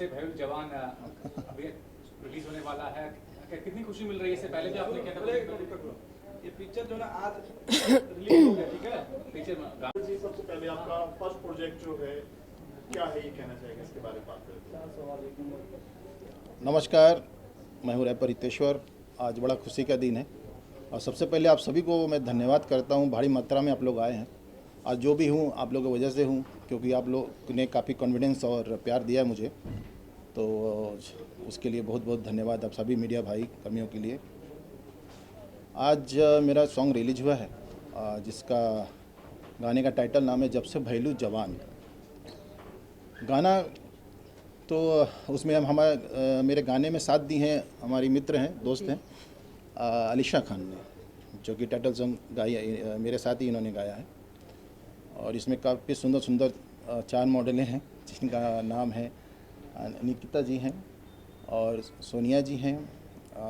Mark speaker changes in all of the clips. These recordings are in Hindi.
Speaker 1: से भैरव जवान अभी रिलीज होने वाला है, कितनी खुशी मिल रही है? इससे पहले भी आपने क्या था?
Speaker 2: ये पिक्चर जो ना आज रिलीज हो गया, ठीक है।
Speaker 1: पिक्चर
Speaker 3: जी, सबसे पहले आपका फर्स्ट प्रोजेक्ट जो है क्या है, ये कहना चाहेंगे इसके बारे में बात करें।
Speaker 4: नमस्कार, मैं हूँ रैपर हितेश्वर। आज बड़ा खुशी का दिन है और सबसे पहले आप सभी को मैं धन्यवाद करता हूँ। भारी मात्रा में आप लोग आए हैं। आज जो भी हूँ आप लोगों की वजह से हूँ, क्योंकि आप लोग ने काफ़ी कॉन्फिडेंस और प्यार दिया मुझे, तो उसके लिए बहुत बहुत धन्यवाद आप सभी मीडिया भाई कर्मियों के लिए। आज मेरा सॉन्ग रिलीज हुआ है, जिसका गाने का टाइटल नाम है जब से भैलू जवान। गाना तो उसमें हम मेरे गाने में साथ दी हैं हमारी मित्र हैं, दोस्त हैं अलीशा खान ने, जो कि टाइटल सॉन्ग गाया मेरे साथ ही इन्होंने गाया है। और इसमें काफ़ी सुंदर सुंदर 4 मॉडलें हैं, जिनका नाम है निकिता जी हैं और सोनिया जी हैं,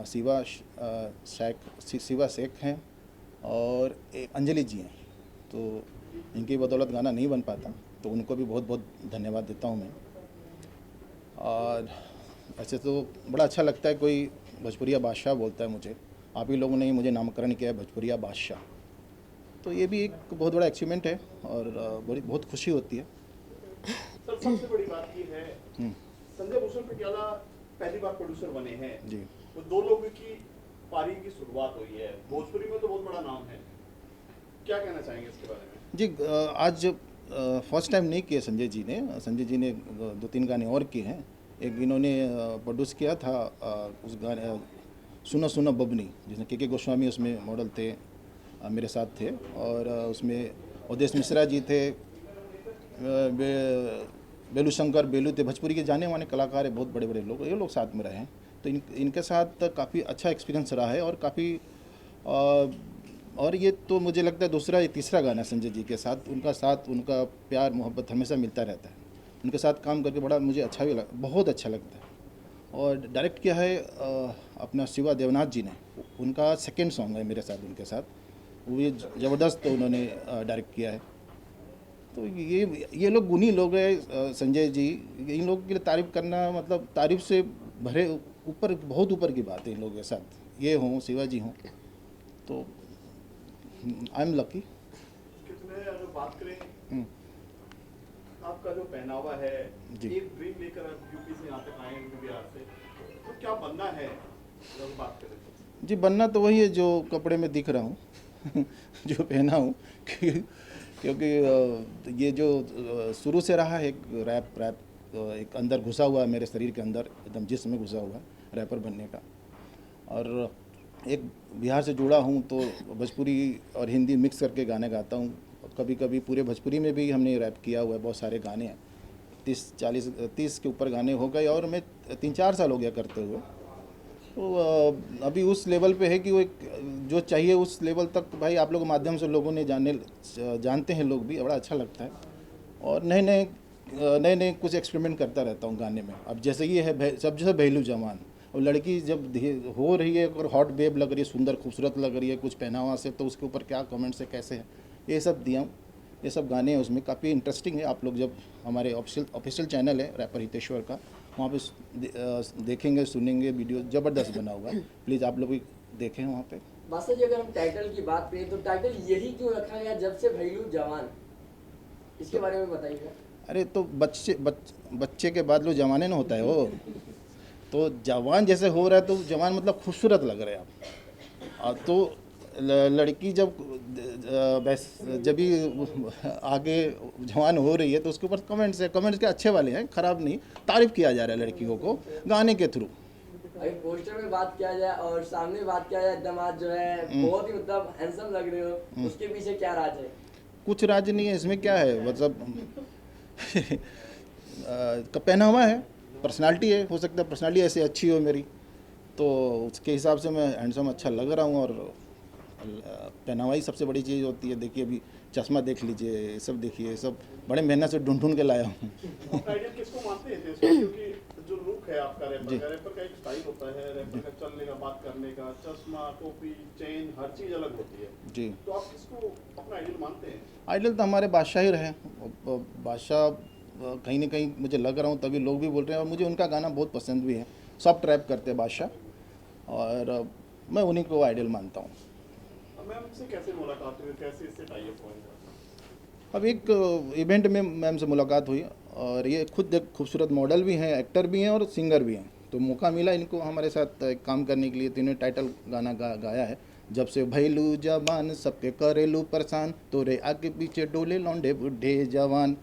Speaker 4: शिवा शेख हैं और अंजलि जी हैं। तो इनकी बदौलत गाना नहीं बन पाता, तो उनको भी बहुत बहुत धन्यवाद देता हूँ मैं। और ऐसे तो बड़ा अच्छा लगता है कोई भोजपुरिया बादशाह बोलता है मुझे। आप ही लोगों ने ही मुझे नामकरण किया है भोजपुरिया बादशाह, तो ये भी एक बहुत बड़ा अचीवमेंट है और बहुत खुशी होती है।
Speaker 3: सर, सबसे बड़ी बात ये है, संजय भूषण पटियाला पहली बार प्रोड्यूसर बने हैं
Speaker 4: जी।
Speaker 3: तो 2 लोगों की पारी की शुरुआत हुई है, भोजपुरी में तो बहुत बड़ा नाम है, क्या कहना चाहेंगे इसके बारे में?
Speaker 4: जी, आज फर्स्ट टाइम नहीं किए संजय जी ने 2-3 गाने और किए हैं। एक इन्होंने प्रोड्यूस किया था उस गाने सुनो सुनो बबनी, जिसमें के गोस्वामी उसमें मॉडल थे, मेरे साथ थे। और उसमें उदेश मिश्रा जी थे, बेलू शंकर बेलू थे, भोजपुरी के जाने माने कलाकार है, बहुत बड़े बड़े लोग, ये लोग साथ में रहे हैं। तो इनके साथ काफ़ी अच्छा एक्सपीरियंस रहा है और काफ़ी और ये तो मुझे लगता है दूसरा या तीसरा गाना संजय जी के साथ। उनका प्यार मोहब्बत हमेशा मिलता रहता है। उनके साथ काम करके बड़ा मुझे अच्छा भी बहुत अच्छा लगता है। और डायरेक्ट किया है अपना शिवा देवनाथ जी ने, उनका सेकंड सॉन्ग है मेरे साथ उनके साथ, वो भी ज़बरदस्त उन्होंने डायरेक्ट किया है। तो ये लोग गुणी लोग हैं संजय जी, इन लोगों के लिए तारीफ़ करना मतलब तारीफ़ से भरे ऊपर, बहुत ऊपर की बात है इन लोगों के साथ। ये हों, शिवा जी हों, तो आई एम लकी।
Speaker 3: कितने अगर बात करें आपका जो पहनावा है, एक ड्रीम लेकर यूपी से यहाँ तक आए हैं, बिहार से, तो क्या बनना है अगर बात करें तो?
Speaker 4: जी, बनना तो वही है जो कपड़े में दिख रहा हूँ जो पहना हूँ क्योंकि ये जो शुरू से रहा है एक रैप एक अंदर घुसा हुआ है मेरे शरीर के अंदर, एकदम जिस्म में घुसा हुआ है रैपर बनने का। और एक बिहार से जुड़ा हूँ तो भोजपुरी और हिंदी मिक्स करके गाने गाता हूँ। कभी कभी पूरे भोजपुरी में भी हमने रैप किया हुआ है, बहुत सारे गाने हैं, 30 के ऊपर गाने हो गए और मैं 3-4 साल हो गया करते हुए। तो अभी उस लेवल पे है कि वो एक जो चाहिए उस लेवल तक भाई आप लोगों के माध्यम से लोगों ने जानते हैं लोग भी, बड़ा अच्छा लगता है। और नए नए कुछ एक्सपेरिमेंट करता रहता हूँ गाने में। अब जैसे ये है सब जैसे भैलू जवान, और लड़की जब हो रही है और हॉट बेब लग रही है, सुंदर खूबसूरत लग रही है कुछ पहनावा से, तो उसके ऊपर क्या कमेंट्स है, कैसे है, ये सब दिया हूँ। ये सब गाने हैं उसमें, काफ़ी इंटरेस्टिंग है। आप लोग जब हमारे ऑफिशियल चैनल है रैपर हितेश्वर का, वहाँ पे देखेंगे सुनेंगे, वीडियो ज़बरदस्त बना हुआ है, प्लीज़ आप लोग भी देखें वहाँ पे।
Speaker 5: बादशाह जी, अगर हम टाइटल की बात करें तो टाइटल यही क्यों रखा गया जब से भैलू जवान, इसके बारे में बताइए।
Speaker 4: अरे तो बच्चे के बाद लो जवाने ना होता है वो, तो जवान जैसे हो रहा है तो जवान मतलब खूबसूरत लग रहे हैं आप। तो लड़की जब भी आगे जवान हो रही है तो उसके ऊपर कमेंट्स के अच्छे वाले हैं, ख़राब नहीं, तारीफ़ किया जा रहा है लड़कियों को गाने के थ्रू।
Speaker 5: अगर पोस्टर में बात किया जाए और सामने बात किया जाए, एकदम आज जो है बहुत ही मतलब हैंडसम लग रहे हो, उसके पीछे क्या राज है?
Speaker 4: कुछ राज नहीं है इसमें, क्या है मतलब पहनावा है, पर्सनालिटी है, हो सकता है पर्सनालिटी ऐसी अच्छी हो मेरी, तो उसके हिसाब से मैं हैंडसम अच्छा लग रहा हूँ। और पहनावा ही सबसे बड़ी चीज़ होती है। देखिए अभी चश्मा देख लीजिए, ये सब देखिए, सब बड़े मेहनत से ढूंढ के लाया हूँ।
Speaker 3: आइडियल किसको मानते हैं क्योंकि जो लुक है आपका रैपर का एक स्टाइल होता है, रैपर का चलने का, बात करने का, चश्मा, टोपी, चेन, हर चीज़ अलग होती है
Speaker 4: जी।
Speaker 3: तो आप किसको अपना आइडियल मानते हैं?
Speaker 4: आइडियल तो हमारे बादशाह ही रहे। बादशाह कहीं ना कहीं मुझे लग रहा हूँ, तभी लोग भी बोल रहे हैं, और मुझे उनका गाना बहुत पसंद भी है। सॉफ्ट रैप करते हैं बादशाह, और मैं उन्हीं को आइडियल मानता हूँ।
Speaker 3: मैम से कैसे मुलाकात हुई, कैसे इससे टाई अप हुआ?
Speaker 4: अब एक इवेंट में मैम से मुलाकात हुई, और ये खुद एक खूबसूरत मॉडल भी हैं, एक्टर भी हैं और सिंगर भी हैं। तो मौका मिला इनको हमारे साथ एक काम करने के लिए। तो इन्होंने टाइटल गाना गाया है, जब से भैलू जवान सबके करेलू परेशान, तोरे आगे पीछे डोले लौंडे बुढ़े जवान,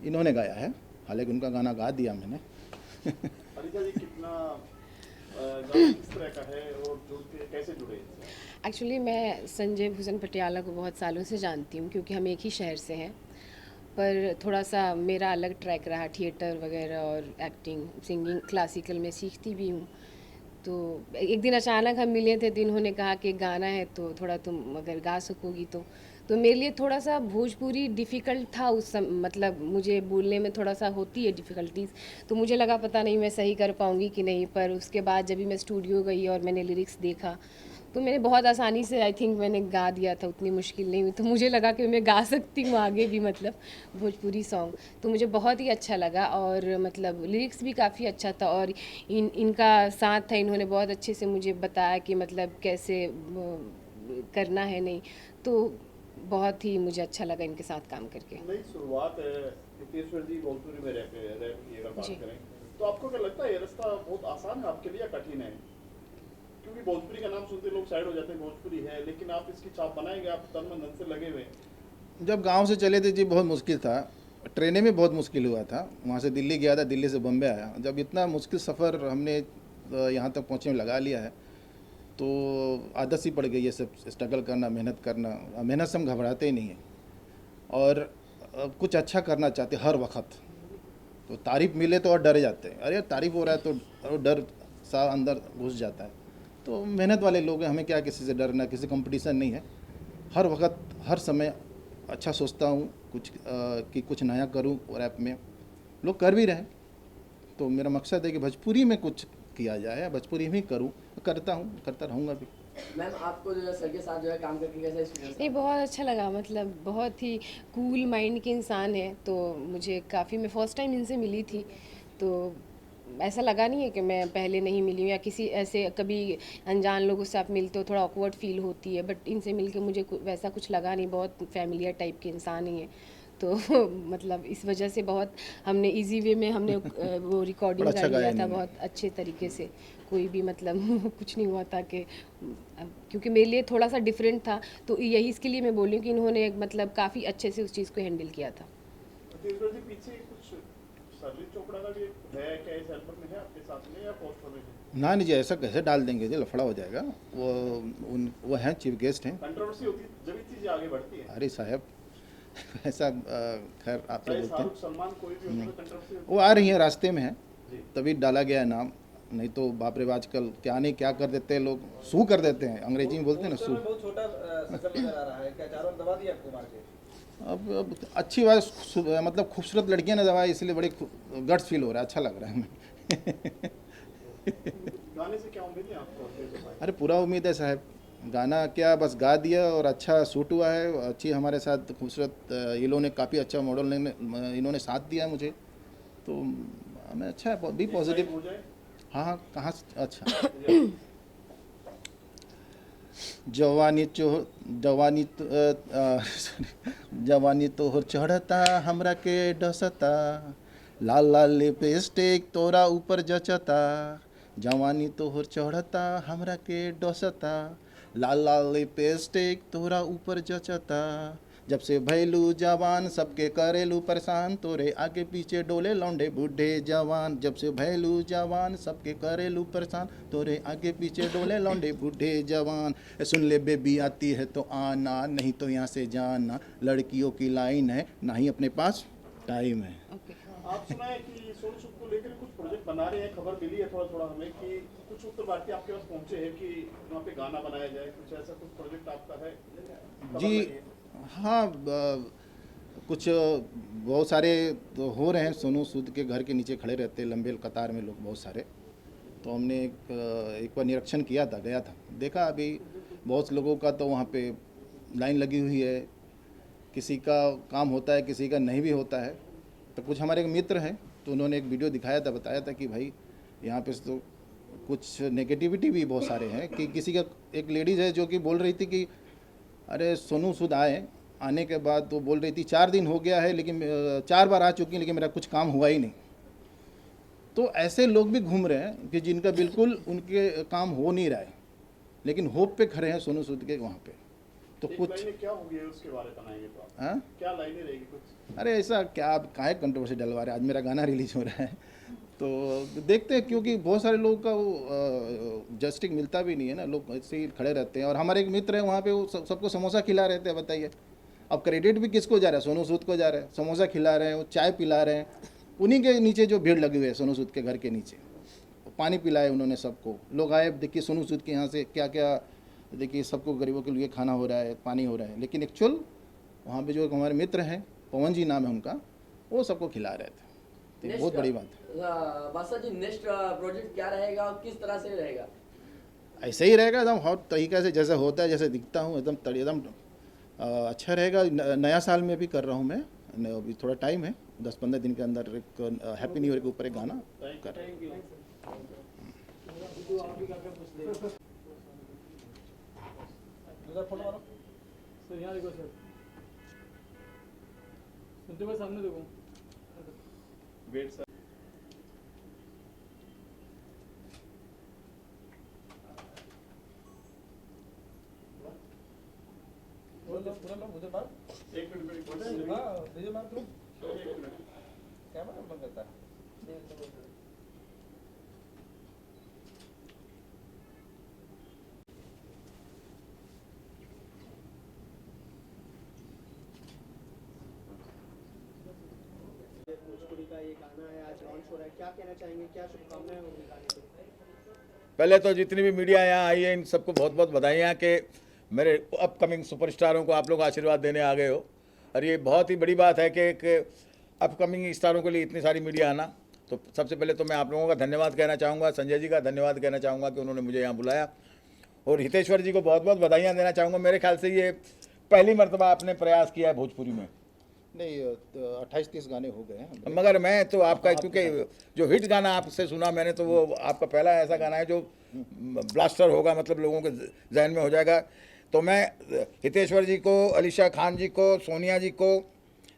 Speaker 4: इन्होंने गाया है। हालांकि उनका गाना गा दिया मैंने।
Speaker 3: अलीजा जी, कितना गाना किस तरह का है और जुड़ते कैसे जुड़े?
Speaker 6: एक्चुअली मैं संजय भूषण पटियाला को बहुत सालों से जानती हूँ, क्योंकि हम एक ही शहर से हैं। पर थोड़ा सा मेरा अलग ट्रैक रहा, थिएटर वगैरह और एक्टिंग, सिंगिंग, क्लासिकल में सीखती भी हूँ। तो एक दिन अचानक हम मिले थे, तो इन्होंने कहा कि गाना है तो थोड़ा तुम अगर गा सकोगी तो मेरे लिए थोड़ा सा भोजपुरी डिफ़िकल्ट था उस मतलब मुझे बोलने में थोड़ा सा होती है डिफ़िकल्टीज़। तो मुझे लगा पता नहीं मैं सही कर पाऊँगी कि नहीं। पर उसके बाद जब भी मैं स्टूडियो गई और मैंने लिरिक्स देखा, तो मैंने बहुत आसानी से आई थिंक मैंने गा दिया था, उतनी मुश्किल नहीं हुई। तो मुझे लगा कि मैं गा सकती हूँ आगे भी, मतलब भोजपुरी सॉन्ग। तो मुझे बहुत ही अच्छा लगा, और मतलब लिरिक्स भी काफ़ी अच्छा था, और इनका साथ था। इन्होंने बहुत अच्छे से मुझे बताया कि मतलब कैसे करना है, नहीं तो बहुत ही मुझे अच्छा लगा इनके साथ काम करके।
Speaker 3: नई शुरुआत है, युक्तेश्वर जी भोजपुरी में रैप की अगर बात
Speaker 6: जी।
Speaker 3: करें, तो आपको क्या लगता है ये रास्ता बहुत आसान है आपके लिए या कठिन है? क्योंकि भोजपुरी का नाम सुनते लोग साइड हो जाते हैं, भोजपुरी है, लेकिन आप इसकी छाप बनाएंगे, आप तन मन धन से लगे हुए हैं।
Speaker 4: जब गांव से चले थे जी बहुत मुश्किल था, ट्रेनें में बहुत मुश्किल हुआ था। वहाँ से दिल्ली गया था, दिल्ली से बम्बे आया। जब इतना मुश्किल सफ़र हमने यहाँ तक पहुँचने में लगा लिया है, तो आदत सी पड़ गई है सब स्ट्रगल करना, मेहनत करना। मेहनत से हम घबराते ही नहीं हैं, और कुछ अच्छा करना चाहते हर वक्त। तो तारीफ़ मिले तो और डर जाते हैं, अरे यार तारीफ़ हो रहा है, तो डर सा अंदर घुस जाता है। तो मेहनत वाले लोग हैं, हमें क्या किसी से डरना, किसी कंपटीशन नहीं है। हर वक्त हर समय अच्छा सोचता हूँ कि कुछ नया करूँ, और ऐप में लोग कर भी रहे हैं। तो मेरा मकसद है कि भोजपुरी में कुछ किया जाए, भोजपुरी में करूँ, करता हूँ, करता रहूँगा भी।
Speaker 5: मैम आपको जो है सर के साथ जो है काम करके कैसा एक्सपीरियंस?
Speaker 6: नहीं, बहुत अच्छा लगा, मतलब बहुत ही कूल माइंड के इंसान है। तो मुझे काफ़ी, मैं फ़र्स्ट टाइम इनसे मिली थी, तो ऐसा लगा नहीं है कि मैं पहले नहीं मिली हूँ या किसी ऐसे कभी अनजान लोगों से आप मिलते हो थोड़ा ऑकवर्ड फील होती है। बट इनसे मिलके मुझे वैसा कुछ लगा नहीं, बहुत फैमिलियर टाइप के इंसान ही हैं। तो मतलब इस वजह से बहुत हमने इजी वे में हमने वो रिकॉर्डिंग
Speaker 4: बड़ा अच्छा
Speaker 6: कर लिया
Speaker 4: गाया
Speaker 6: था,
Speaker 4: इन्होंने।
Speaker 6: बहुत अच्छे तरीके से। कोई भी मतलब कुछ नहीं हुआ था कि क्योंकि मेरे लिए थोड़ा सा डिफरेंट था, तो यही इसके लिए मैं बोल रही हूँ कि इन्होंने मतलब काफ़ी अच्छे से उस चीज़ को हैंडल किया था।
Speaker 3: युक्तेश्वर जी, पीछे कुछ सरली चोपड़ा का भी है क्या इस एल्बम में, है आपके साथ में या पोस्टर में है?
Speaker 4: ना नहीं जी, ऐसा कैसे डाल देंगे जी, लफड़ा हो जाएगा। वो हैं, चीफ गेस्ट हैं।
Speaker 3: कंट्रोवर्सी होती है जब ये चीजें आगे बढ़ती है।
Speaker 4: अरे साहब ऐसा खैर आप
Speaker 3: चाहे
Speaker 4: लोग बोलते
Speaker 3: शाहरुख
Speaker 4: हैं।
Speaker 3: सलमान कोई भी हो, तो कंट्रोवर्सी
Speaker 4: वो आ रही हैं, रास्ते में है,
Speaker 3: जी।
Speaker 4: तभी डाला गया है नाम। नहीं तो बाप रे, आजकल क्या नहीं क्या कर देते हैं लोग, सू कर देते हैं, अंग्रेजी में बोलते हैं ना,
Speaker 2: पोस्टर
Speaker 4: सू।
Speaker 2: में बहुत छोटा शकल नजर आ रहा है, क्या चारों ने दबा दिया आपको मार के?
Speaker 4: अब अच्छी बात, मतलब खूबसूरत लड़कियां ने दवाई, इसलिए बड़ी गट्स फील हो रहा है, अच्छा लग रहा है हमें।
Speaker 3: गाने से क्या उम्मीद है आपको?
Speaker 4: अरे पूरा उम्मीद है साहब, गाना क्या बस गा दिया और अच्छा शूट हुआ है। अच्छी हमारे साथ खूबसूरत ये लोगों ने, काफ़ी अच्छा मॉडल ने इन्होंने साथ दिया मुझे, तो हमें अच्छा है, बी पॉजिटिव।
Speaker 3: हो जाए
Speaker 4: हाँ हाँ, कहाँ अच्छा। जवानी जवानी तोहर चढ़ता, हमरा के डसता, लाल लाल लिपस्टिक तोरा ऊपर जचता। जवानी तोहर चढ़ता, हमरा के डसता, लाल लाल लिपस्टिक तोरा ऊपर जचता। जब से भैलू जवान सबके करेलू परेशान, तोरे आगे पीछे डोले लौंडे बूढ़े जवान। जब से भैलू जवान सबके करेलू परेशान, तोरे आगे पीछे डोले लौंडे बूढ़े जवान। सुन ले बेबी आती है तो आना, नहीं तो यहाँ से जाना, लड़कियों की लाइन है, ना ही अपने पास टाइम है।
Speaker 6: ओके।
Speaker 3: आप सुना है कि सोनू सूद को लेकर कुछ प्रोजेक्ट बना रहे हैं, खबर मिली है थोड़ा थोड़ा हमें कि कुछ उत्तर भारतीय आपके पास पहुंचे हैं कि वहाँ पे गाना बनाया जाए, कुछ ऐसा कुछ प्रोजेक्ट आपका है? खबर
Speaker 4: जी
Speaker 3: लगी है?
Speaker 4: हाँ, कुछ बहुत सारे तो हो रहे हैं। सोनू सूद के घर के नीचे खड़े रहते हैं लंबे कतार में लोग बहुत सारे। तो हमने एक बार निरीक्षण किया था, गया था, देखा अभी बहुत लोगों का तो वहाँ पे लाइन लगी हुई है, किसी का काम होता है, किसी का नहीं भी होता है। तो कुछ हमारे एक मित्र हैं, तो उन्होंने एक वीडियो दिखाया था, बताया था कि भाई यहाँ पे तो कुछ नेगेटिविटी भी बहुत सारे हैं, कि किसी का एक लेडीज़ है जो कि बोल रही थी कि अरे सोनू सूद आने के बाद तो बोल रही थी 4 दिन हो गया है, लेकिन 4 बार आ चुकी हैं, लेकिन मेरा कुछ काम हुआ ही नहीं। तो ऐसे लोग भी घूम रहे हैं कि जिनका बिल्कुल उनके काम हो नहीं रहा है, लेकिन होप पे खड़े हैं सोनू सूद के वहाँ पे। तो
Speaker 3: एक
Speaker 4: कुछ
Speaker 3: लाइनें क्या होगी उसके बारे में बताएंगे तो आप?
Speaker 4: हाँ,
Speaker 3: क्या लाइनें रहेगी कुछ?
Speaker 4: अरे ऐसा क्या, आप काहे कंट्रोवर्सी डलवा रहे हैं? आज मेरा गाना रिलीज हो रहा है, तो देखते हैं, क्योंकि बहुत सारे लोगों का वो जस्टिस मिलता भी नहीं है ना, लोग ऐसे ही खड़े रहते हैं। और हमारे एक मित्र हैं वहाँ पे, वो सबको समोसा खिला रहे थे, बताइए अब क्रेडिट भी किसको जा रहा है? सोनू सूद को जा रहा है। समोसा खिला रहे हैं, वो चाय पिला रहे हैं, उन्हीं के नीचे जो भीड़ लगी हुई है सोनू सूद के घर के नीचे, पानी पिलाए उन्होंने सबको। लोग आए, देखिए सोनू सूद के यहाँ से क्या क्या, देखिए सबको गरीबों के लिए खाना हो रहा है, पानी हो रहा है, लेकिन एक्चुअल वहाँ पे जो हमारे मित्र हैं, पवन जी नाम है उनका, वो सबको खिला रहे थे। तो ये बहुत बड़ी बात है।
Speaker 5: बादशाह जी, नेक्स्ट प्रोजेक्ट क्या रहेगा और किस तरह से रहेगा?
Speaker 4: ऐसे ही रहेगा एकदम हर तरीक़े से, जैसे होता है, जैसे दिखता हूँ एकदम अच्छा रहेगा। नया साल में भी कर रहा हूँ मैं, अभी थोड़ा टाइम है, 10-15 दिन के अंदर एक हैप्पी न्यू ईयर के ऊपर एक गाना कर रहा हूँ।
Speaker 2: सर यहाँ देखो सर, सुनते हुए सामने देखो।
Speaker 3: Wait sir. एक मिनट
Speaker 2: कैमरा बंद करता है।
Speaker 7: भोजपुरी का ये गाना है, आज लॉन्च हो रहा है, क्या कहना चाहेंगे, क्या शुभकामनाएं होंगी गाने के लिए?
Speaker 8: पहले तो जितनी भी मीडिया यहाँ आई है, इन सबको बहुत बहुत बधाइयाँ कि मेरे अपकमिंग सुपरस्टारों को आप लोग आशीर्वाद देने आ गए हो। और ये बहुत ही बड़ी बात है कि एक अपकमिंग स्टारों के लिए इतनी सारी मीडिया आना। तो सबसे पहले तो मैं आप लोगों का धन्यवाद कहना चाहूँगा, संजय जी का धन्यवाद कहना चाहूँगा कि उन्होंने मुझे यहाँ बुलाया, और हितेश्वर जी को बहुत बहुत बधाइयाँ देना चाहूँगा। मेरे ख्याल से ये पहली मरतबा आपने प्रयास किया है भोजपुरी में।
Speaker 4: नहीं, 28-30 गाने हो गए हैं,
Speaker 8: मगर मैं तो आपका, क्योंकि जो हिट गाना आपसे सुना मैंने, तो वो आपका पहला ऐसा गाना है जो ब्लास्टर होगा, मतलब लोगों के जहन में हो जाएगा। तो मैं हितेश्वर जी को, अलीशा खान जी को, सोनिया जी को,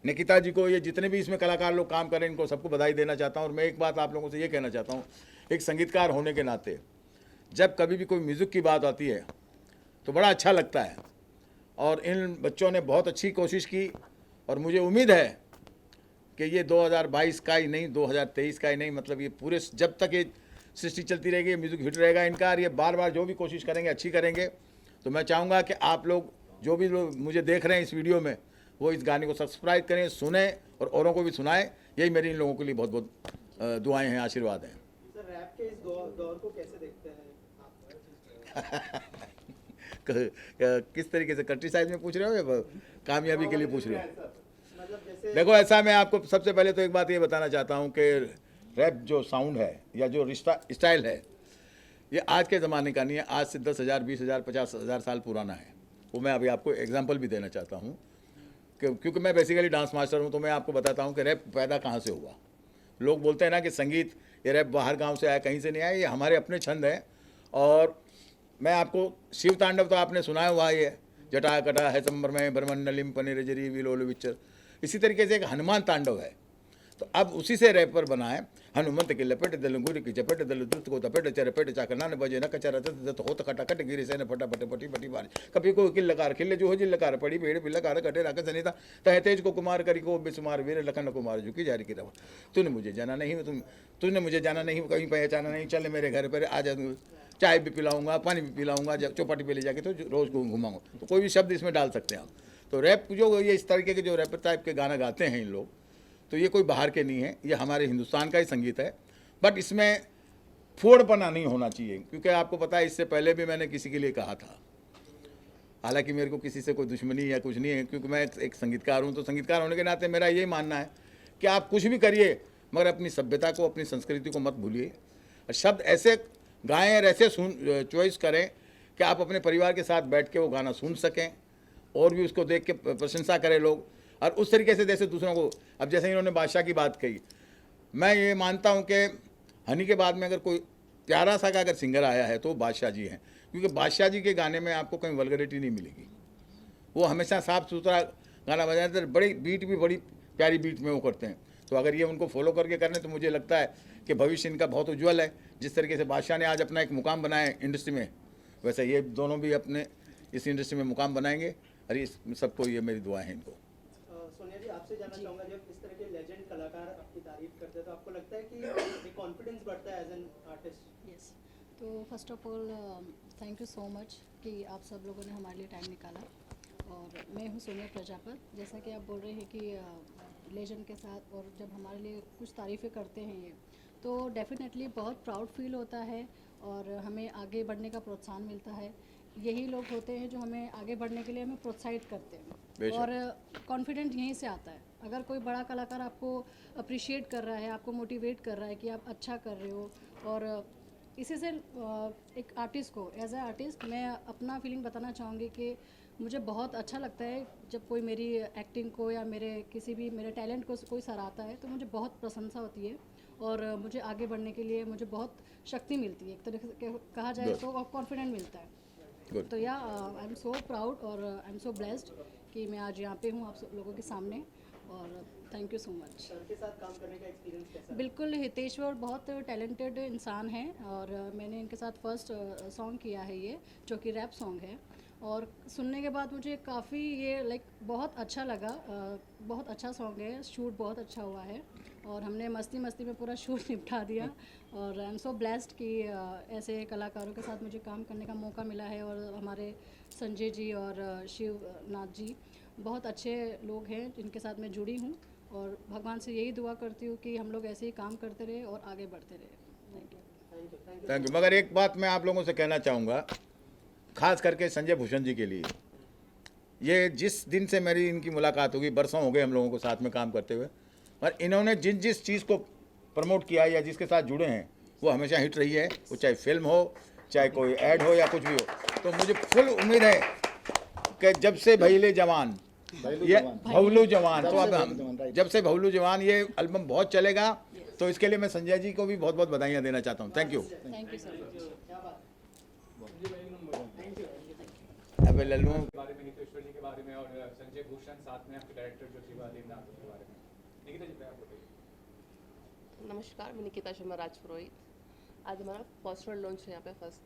Speaker 8: निकिता जी को, ये जितने भी इसमें कलाकार लोग काम करें, इनको सबको बधाई देना चाहता हूँ। और मैं एक बात आप लोगों से ये कहना चाहता हूँ, एक संगीतकार होने के नाते जब कभी भी कोई म्यूज़िक की बात आती है तो बड़ा अच्छा लगता है। और इन बच्चों ने बहुत अच्छी कोशिश की, और मुझे उम्मीद है कि ये 2022 का ही नहीं, 2023 का ही नहीं, मतलब ये पूरे जब तक ये सृष्टि चलती रहेगी, ये म्यूज़िक हिट रहेगा इनका। और ये बार बार जो भी कोशिश करेंगे अच्छी करेंगे। तो मैं चाहूँगा कि आप लोग जो भी लोग मुझे देख रहे हैं इस वीडियो में, वो इस गाने को सब्सक्राइब करें, सुने और औरों को भी सुनाएं। यही मेरी इन लोगों के लिए बहुत बहुत दुआएं हैं, आशीर्वाद हैं।
Speaker 7: सर, रैप के इस दौर को कैसे देखते हैं आप?
Speaker 8: किस तरीके से, कंट्री साइज में पूछ रहे हो या कामयाबी के लिए पूछ रहे हो?
Speaker 7: मतलब जैसे
Speaker 8: देखो, ऐसा मैं आपको सबसे पहले तो एक बात ये बताना चाहता हूँ कि रैप जो साउंड है या जो स्टाइल है, ये आज के ज़माने का नहीं है। आज से 10,000, 20,000, 50,000 साल पुराना है। वो मैं अभी आपको एग्जांपल भी देना चाहता हूँ, क्योंकि मैं बेसिकली डांस मास्टर हूँ। तो मैं आपको बताता हूँ कि रैप पैदा कहाँ से हुआ। लोग बोलते हैं ना कि संगीत, ये रैप बाहर गाँव से आया, कहीं से नहीं आया, ये हमारे अपने छंद हैं। और मैं आपको शिव तांडव तो आपने सुना हुआ, ये जटा कटा है संबर में ब्रह्मन नलिम पनीर जरी विलोल विचर। इसी तरीके से एक हनुमान तांडव है, तो अब उसी से रैपर बना है। हनुमंत की लपेट दल गुरु की चपेट दल दुत को तपेट चरपेट चाकर नान बजे न कचर दत होत खटाखट गिरे से न फटाफट पटी पटी बारी कभी को किल लकार खिल्ले जो हो जिल लकार पड़ी भेड़ पिल्ला कार कटे राक सनीता तह तेज को कुमार करी को बिस्मार वीर लखन कुमार झुकी जारी की रवा। तूने मुझे जाना नहीं, तूने मुझे जाना नहीं, कहीं पहचाना नहीं, चल मेरे घर पर आ जा, चाय भी पिलाऊंगा, पानी भी पिलाऊंगा, चौपाटी पे ले जाके तो रोज़ को घुमाऊंगा। तो कोई भी शब्द इसमें डाल सकते हैं आप। तो रैप जो ये इस तरीके के जो रैपर टाइप के गाना गाते हैं इन लोग, तो ये कोई बाहर के नहीं है, ये हमारे हिंदुस्तान का ही संगीत है। बट इसमें फोड़पना नहीं होना चाहिए, क्योंकि आपको पता है इससे पहले भी मैंने किसी के लिए कहा था। हालांकि मेरे को किसी से कोई दुश्मनी या कुछ नहीं है, क्योंकि मैं एक संगीतकार हूँ। तो संगीतकार होने के नाते मेरा यही मानना है कि आप कुछ भी करिए, मगर अपनी सभ्यता को, अपनी संस्कृति को मत भूलिए। शब्द ऐसे गाएं और ऐसे चॉइस करें कि आप अपने परिवार के साथ बैठ के वो गाना सुन सकें, और भी उसको देख के प्रशंसा करें लोग। और उस तरीके से जैसे दूसरों को, अब जैसे इन्होंने बादशाह की बात कही, मैं ये मानता हूँ कि हनी के बाद में अगर कोई प्यारा सा का अगर सिंगर आया है तो बादशाह जी हैं, क्योंकि बादशाह जी के गाने में आपको कहीं वल्गरिटी नहीं मिलेगी। वो हमेशा साफ सुथरा गाना बजाते, बड़ी बीट भी बड़ी प्यारी बीट में वो करते हैं। तो अगर ये उनको फॉलो करके करने तो मुझे लगता है कि भविष्य इनका बहुत उज्जवल है। जिस तरीके से बादशाह ने आज अपना एक मुकाम बनाया है इंडस्ट्री में, वैसे ये दोनों भी अपने इस इंडस्ट्री में मुकाम बनाएंगे। और इस सबको ये मेरी दुआ है इनको।
Speaker 7: सोनिया जी, आपसे जानना चाहूँगा, जब इस तरह के लेजेंड कलाकार आपकी तारीफ करते हैं तो आपको लगता है कि कॉन्फिडेंस बढ़ता है एज एन आर्टिस्ट?
Speaker 9: यस, तो first of all thank you so much कि आप सब लोगों ने हमारे लिए टाइम निकाला। और मैं हूँ सोनिया प्रजापत। जैसा कि आप बोल रहे हैं कि लेजेंड के साथ और जब हमारे लिए कुछ तारीफ़ें करते हैं ये, तो डेफिनेटली बहुत प्राउड फील होता है और हमें आगे बढ़ने का प्रोत्साहन मिलता है। यही लोग होते हैं जो हमें आगे बढ़ने के लिए हमें प्रोत्साहित करते हैं और कॉन्फिडेंट यहीं से आता है। अगर कोई बड़ा कलाकार आपको अप्रिशिएट कर रहा है, आपको मोटिवेट कर रहा है कि आप अच्छा कर रहे हो, और इसी से एक आर्टिस्ट को एज ए आर्टिस्ट मैं अपना फीलिंग बताना चाहूँगी कि मुझे बहुत अच्छा लगता है जब कोई मेरी एक्टिंग को या मेरे किसी भी मेरे टैलेंट को कोई सराहता है, तो मुझे बहुत प्रशंसा होती है और मुझे आगे बढ़ने के लिए मुझे बहुत शक्ति मिलती है। एक तरह से कहा जाए तो कॉन्फिडेंट मिलता है। तो या आई एम सो प्राउड और आई एम सो ब्लेस्ड कि मैं आज यहाँ पे हूँ आप सब लोगों के सामने, और thank you so much.
Speaker 7: Sir के साथ काम करने का एक्सपीरियंस कैसा?
Speaker 9: बिल्कुल, हितेश्वर बहुत टैलेंटेड इंसान है और मैंने इनके साथ फर्स्ट सॉन्ग किया है ये, जो कि रैप सॉन्ग है, और सुनने के बाद मुझे काफ़ी ये लाइक बहुत अच्छा लगा। बहुत अच्छा सॉन्ग है, शूट बहुत अच्छा हुआ है और हमने मस्ती मस्ती में पूरा शूट निपटा दिया। और आई एम सो ब्लेस्ड कि ऐसे कलाकारों के साथ मुझे काम करने का मौका मिला है। और हमारे संजय जी और शिवनाथ जी बहुत अच्छे लोग हैं जिनके साथ मैं जुड़ी हूँ, और भगवान से यही दुआ करती हूँ कि हम लोग ऐसे ही काम करते रहे और आगे बढ़ते रहे। Thank you.
Speaker 8: Thank you. मगर एक बात मैं आप लोगों से कहना चाहूँगा, खास करके संजय भूषण जी के लिए, ये जिस दिन से मेरी इनकी मुलाकात होगी, बरसों हो गए हम लोगों को साथ में काम करते हुए, और इन्होंने जिस चीज़ को प्रमोट किया है या जिसके साथ जुड़े हैं वो हमेशा हिट रही है। वो चाहे फिल्म हो, चाहे कोई ऐड हो या कुछ भी हो। तो मुझे फुल उम्मीद है कि जब से भैले जवान, ये भवलू जवान, तो अब जब से भवलू जवान ये एल्बम बहुत चलेगा। तो इसके लिए मैं संजय जी को भी बहुत बहुत बधाइयाँ देना चाहता हूँ। Thank you.
Speaker 9: Thank you sir.
Speaker 8: अब लल्लू
Speaker 1: के बारे में, हितेश्वर जी के बारे में और संजय भूषण, साथ में आपके डायरेक्टर जो शिवा देवनाथ के बारे में, निकिता जी आप बताइए।
Speaker 10: नमस्कार, मैं निकिता शर्मा राजपुरोहित। आज हमारा पोस्टर लॉन्च है यहाँ पे फर्स्ट,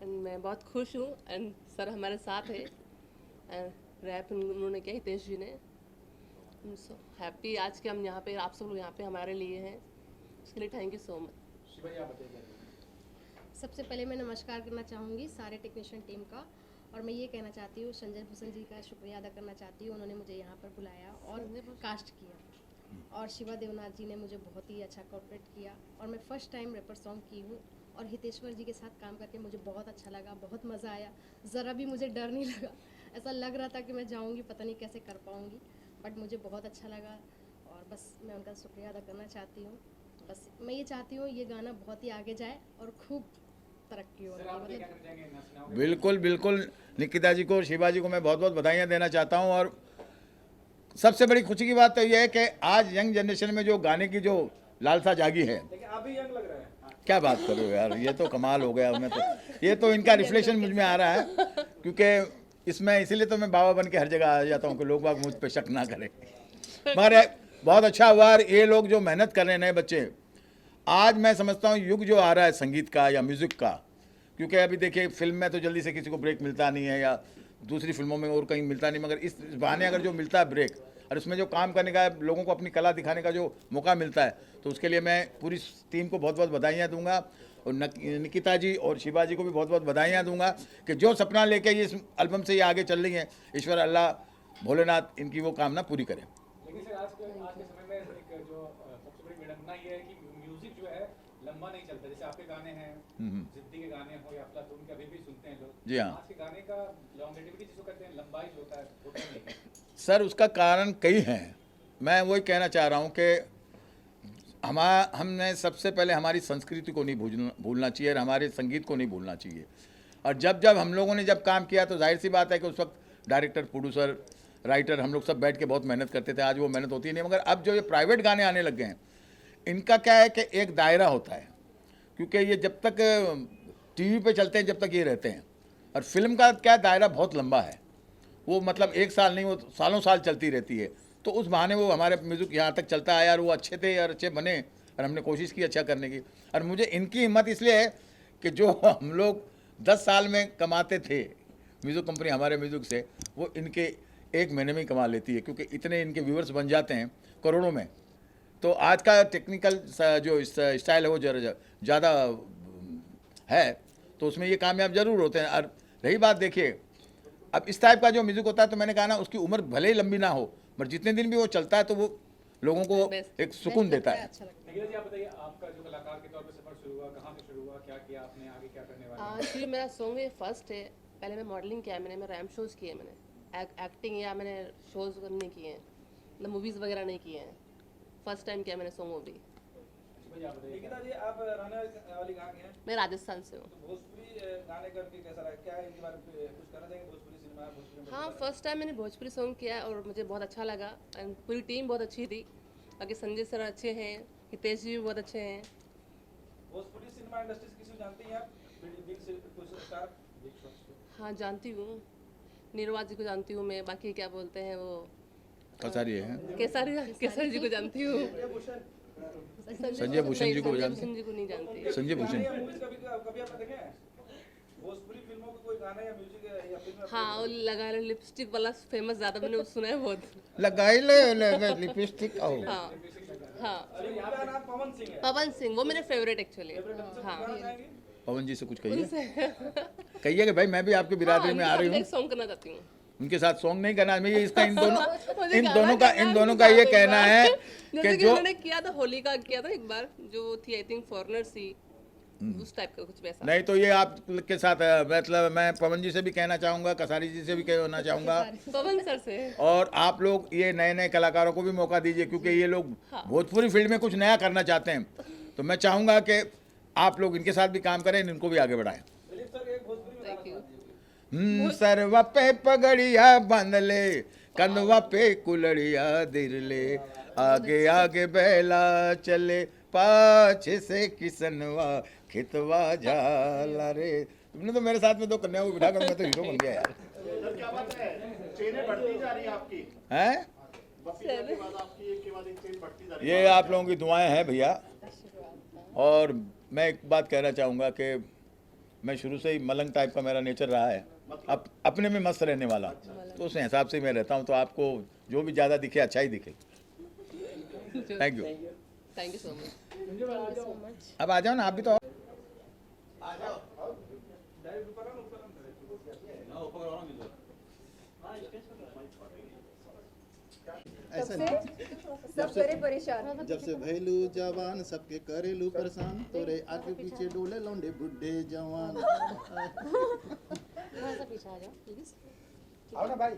Speaker 10: एंड मैं बहुत खुश हूँ। एंड सर हमारे साथ है, रैप उन्होंने किया हितेश जी ने। सो हैप्पी आज के हम यहाँ पे, आप सब लोग यहाँ पे हमारे लिए हैं, उसके लिए thank you so much.
Speaker 1: Shiva ji आप बताइए।
Speaker 11: सबसे पहले मैं नमस्कार करना चाहूँगी सारे टेक्नीशियन टीम का, और मैं ये कहना चाहती हूँ संजय भूषण जी का शुक्रिया अदा करना चाहती हूँ। उन्होंने मुझे यहाँ पर बुलाया और कास्ट किया, और शिवा देवनाथ जी ने मुझे बहुत ही अच्छा कोऑपरेट किया, और मैं फर्स्ट टाइम रैपर सॉन्ग की हूँ। और हितेश्वर जी के साथ काम करके मुझे बहुत अच्छा लगा, बहुत मज़ा आया। ज़रा भी मुझे डर नहीं लगा, ऐसा लग रहा था कि मैं जाऊँगी पता नहीं कैसे कर पाऊँगी, बट मुझे बहुत अच्छा लगा। और बस मैं उनका शुक्रिया अदा करना चाहती हूँ। बस मैं ये चाहती हूँ ये गाना बहुत ही आगे जाए और खूब तरक्की हो। मतलब
Speaker 8: बिल्कुल बिल्कुल, निकिता जी को, शिवा जी को मैं बहुत बहुत बधाइयाँ देना चाहता हूँ। और सबसे बड़ी खुशी की बात तो यह है कि आज यंग जनरेशन में जो गाने की जो लालसा जागी है,
Speaker 2: लेकिन आप भी यंग लग रहे हैं।
Speaker 8: क्या बात करो यार, ये तो कमाल हो गया। मैं तो ये तो इनका रिफ्लेक्शन मुझ में आ रहा है, क्योंकि इसमें इसीलिए तो मैं बाबा बन के हर जगह आ जाता हूँ कि लोग बाग मुझ पर शक ना करें। मगर बहुत अच्छा हुआ। और ये लोग जो मेहनत कर रहे हैं, नए बच्चे, आज मैं समझता हूँ युग जो आ रहा है संगीत का या म्यूज़िक का, क्योंकि अभी देखिए फिल्म में तो जल्दी से किसी को ब्रेक मिलता नहीं है, या दूसरी फिल्मों में और कहीं मिलता नहीं, मगर इस बहाने अगर जो मिलता है ब्रेक, और उसमें जो काम करने का, लोगों को अपनी कला दिखाने का जो मौका मिलता है, तो उसके लिए मैं पूरी टीम को बहुत बहुत बधाइयाँ दूंगा। और निकिता जी और शिवा जी को भी बहुत बहुत बधाइयाँ दूंगा कि जो सपना लेके ये इस एल्बम से ये आगे चल रही हैं, ईश्वर अल्लाह भोलेनाथ इनकी वो कामना पूरी करें।
Speaker 1: लेकिन सर आज के समय में एक जो सबसे बड़ी विडंबना ये है कि म्यूजिक जो है लंबा नहीं चलता। जैसे आपके गाने हैं, जिद्दी के गाने हो या अफलातून के, अभी भी सुनते हैं लोग।
Speaker 8: जी हाँ।
Speaker 1: आज के गाने का लॉन्गेटिविटी जिसको कहते हैं, लंबाई जो होता है, होता नहीं।
Speaker 8: सर उसका कारण कई हैं। मैं वही कहना चाह रहा हूँ कि हमने सबसे पहले हमारी संस्कृति को नहीं भूलना चाहिए और हमारे संगीत को नहीं भूलना चाहिए। और जब हम लोगों ने जब काम किया तो जाहिर सी बात है कि उस वक्त डायरेक्टर, प्रोड्यूसर राइटर हम लोग सब बैठ के बहुत मेहनत करते थे, आज वो मेहनत होती नहीं। मगर अब जो ये प्राइवेट गाने आने लग गए हैं, इनका क्या है कि एक दायरा होता है, क्योंकि ये जब तक टीवी पे चलते हैं जब तक ये रहते हैं, और फिल्म का क्या दायरा बहुत लंबा है, वो मतलब एक साल नहीं, वो सालों साल चलती रहती है। तो उस बहाने वो हमारे म्यूज़िक यहाँ तक चलता है यार, वो अच्छे थे और अच्छे बने, और हमने कोशिश की अच्छा करने की। और मुझे इनकी हिम्मत इसलिए है कि जो हम लोग 10 साल में कमाते थे म्यूज़िक कंपनी हमारे म्यूज़िक से, वो इनके 1 महीने में ही कमा लेती है, क्योंकि इतने इनके व्यूअर्स बन जाते हैं करोड़ों में। तो आज का टेक्निकल जो स्टाइल है वो ज़्यादा है, तो उसमें ये कामयाब ज़रूर होते हैं। और रही बात, देखिए अब इस टाइप का जो म्यूज़िक होता है, तो मैंने कहा ना, उसकी उम्र भले ही लंबी ना हो, पर जितने दिन भी वो चलता है तो वो लोगों को एक सुकून देता है।
Speaker 1: निखिला जी, आप बताइए, आपका जो कलाकार के तौर पे सफर शुरू हुआ, कहाँ से शुरू हुआ, क्या किया आपने, आगे क्या करने वाले हैं?
Speaker 10: एक्चुअली मेरा सॉन्ग ये फर्स्ट है। पहले मैं मॉडलिंग किया है, मैंने रैम्प शोज़ किए, मैंने एक्टिंग या मैंने शोज़ नहीं किए हैं, मतलब मूवीज़ वगैरह नहीं किए हैं। फर्स्ट टाइम किया मैंने सॉन्ग मूवी।
Speaker 2: निकिता जी, आप रहने वाली कहाँ के हैं?
Speaker 10: मैं राजस्थान से हूँ।
Speaker 2: तो भोजपुरी गाने करके कैसा लगा, क्या इनके बारे में कुछ कहना चाहेंगे? भोजपुरी सिनेमा, भोजपुरी
Speaker 10: हाँ, फर्स्ट टाइम मैंने भोजपुरी सॉन्ग किया है और मुझे बहुत अच्छा लगा, एंड पूरी टीम बहुत अच्छी थी। बाकी संजय सर अच्छे हैं, हितेश जी भी बहुत अच्छे हैं।
Speaker 2: भोजपुरी सिनेमा इंडस्ट्री किसी को जानती हैं आप? बिग से कुछ स्टार?
Speaker 10: हाँ, जानती हूँ, नीरवा जी को जानती हूँ मैं, बाकी क्या बोलते हैं वो
Speaker 8: कसारी है,
Speaker 10: केसरी जी को जानती हूँ,
Speaker 8: संजय भूषण जी को जानती,
Speaker 10: भूषण जी को नहीं जानती।
Speaker 8: संजय भूषण।
Speaker 2: कभी आपने देखे हैं भोजपुरी फिल्मों का कोई गाना या म्यूजिक या फिल्म?
Speaker 10: हाँ, वो लगा लिपस्टिक वाला फेमस ज़्यादा मैंने सुना है बहुत।
Speaker 8: लगाई ले लिपस्टिक आओ।
Speaker 10: हाँ हाँ,
Speaker 2: उनका नाम पवन सिंह है।
Speaker 10: पवन सिंह वो मेरे फेवरेट एक्चुअली। हाँ,
Speaker 8: पवन जी से कुछ कहिए, कहिए कि भाई मैं भी आपकी बिरादरी में आ रही हूँ।
Speaker 10: सॉन्ग करना चाहती हूँ
Speaker 8: उनके साथ सॉन्ग नहीं करना मैं, ये इसका इन दोनों का ये कहना है कि जो
Speaker 10: उन्होंने किया था, होली का किया था एक बार, जो थी आई थिंक फॉरेनर सी, उस टाइप का कुछ वैसा।
Speaker 8: नहीं, तो ये आपके साथ मतलब मैं पवन जी से भी कहना चाहूँगा, कसारी जी से भी कहना चाहूँगा,
Speaker 10: पवन सर से।
Speaker 8: और आप लोग ये नए नए कलाकारों को भी मौका दीजिए, क्योंकि ये लोग भोजपुरी फील्ड में कुछ नया करना चाहते हैं। तो मैं चाहूँगा कि आप लोग इनके साथ भी काम करें, इनको भी आगे बढ़ाएं। सरवा पे पगड़िया बांध ले, कंधवा पे कुलड़िया दिर ले, आगे आगे बैला चले, पाछे से किसनवा खितवा जाला रे। तुमने तो मेरे साथ में 2 कन्याओं को बिठा कर मैं तो हीरो बन गया यार।
Speaker 3: क्या बात है, चेनें बढ़ती जा रही हैं आपकी
Speaker 8: हैं?
Speaker 3: के बाद आपकी एक के बाद एक चेन बढ़ती जा रही है।
Speaker 8: ये आप लोगों की दुआएं हैं भैया। और मैं एक बात कहना चाहूँगा कि मैं शुरू से ही मलंग टाइप का मेरा नेचर रहा है, अपने में मस्त रहने वाला, तो उस हिसाब से मैं रहता हूँ। तो आपको जो भी ज़्यादा दिखे अच्छा ही दिखे। Thank you
Speaker 10: so much.
Speaker 8: अब आ जाओ ना आप भी, तो
Speaker 2: आ जाओ
Speaker 4: सब करे परेशान, जब से भैलू जवान सबके करेलू परेशान, तोरे आगे पीछे डोले लौंडे बुढ़े जवान।
Speaker 9: थोड़ा सा पीछे आ जाओ प्लीज।
Speaker 8: आओ ना भाई,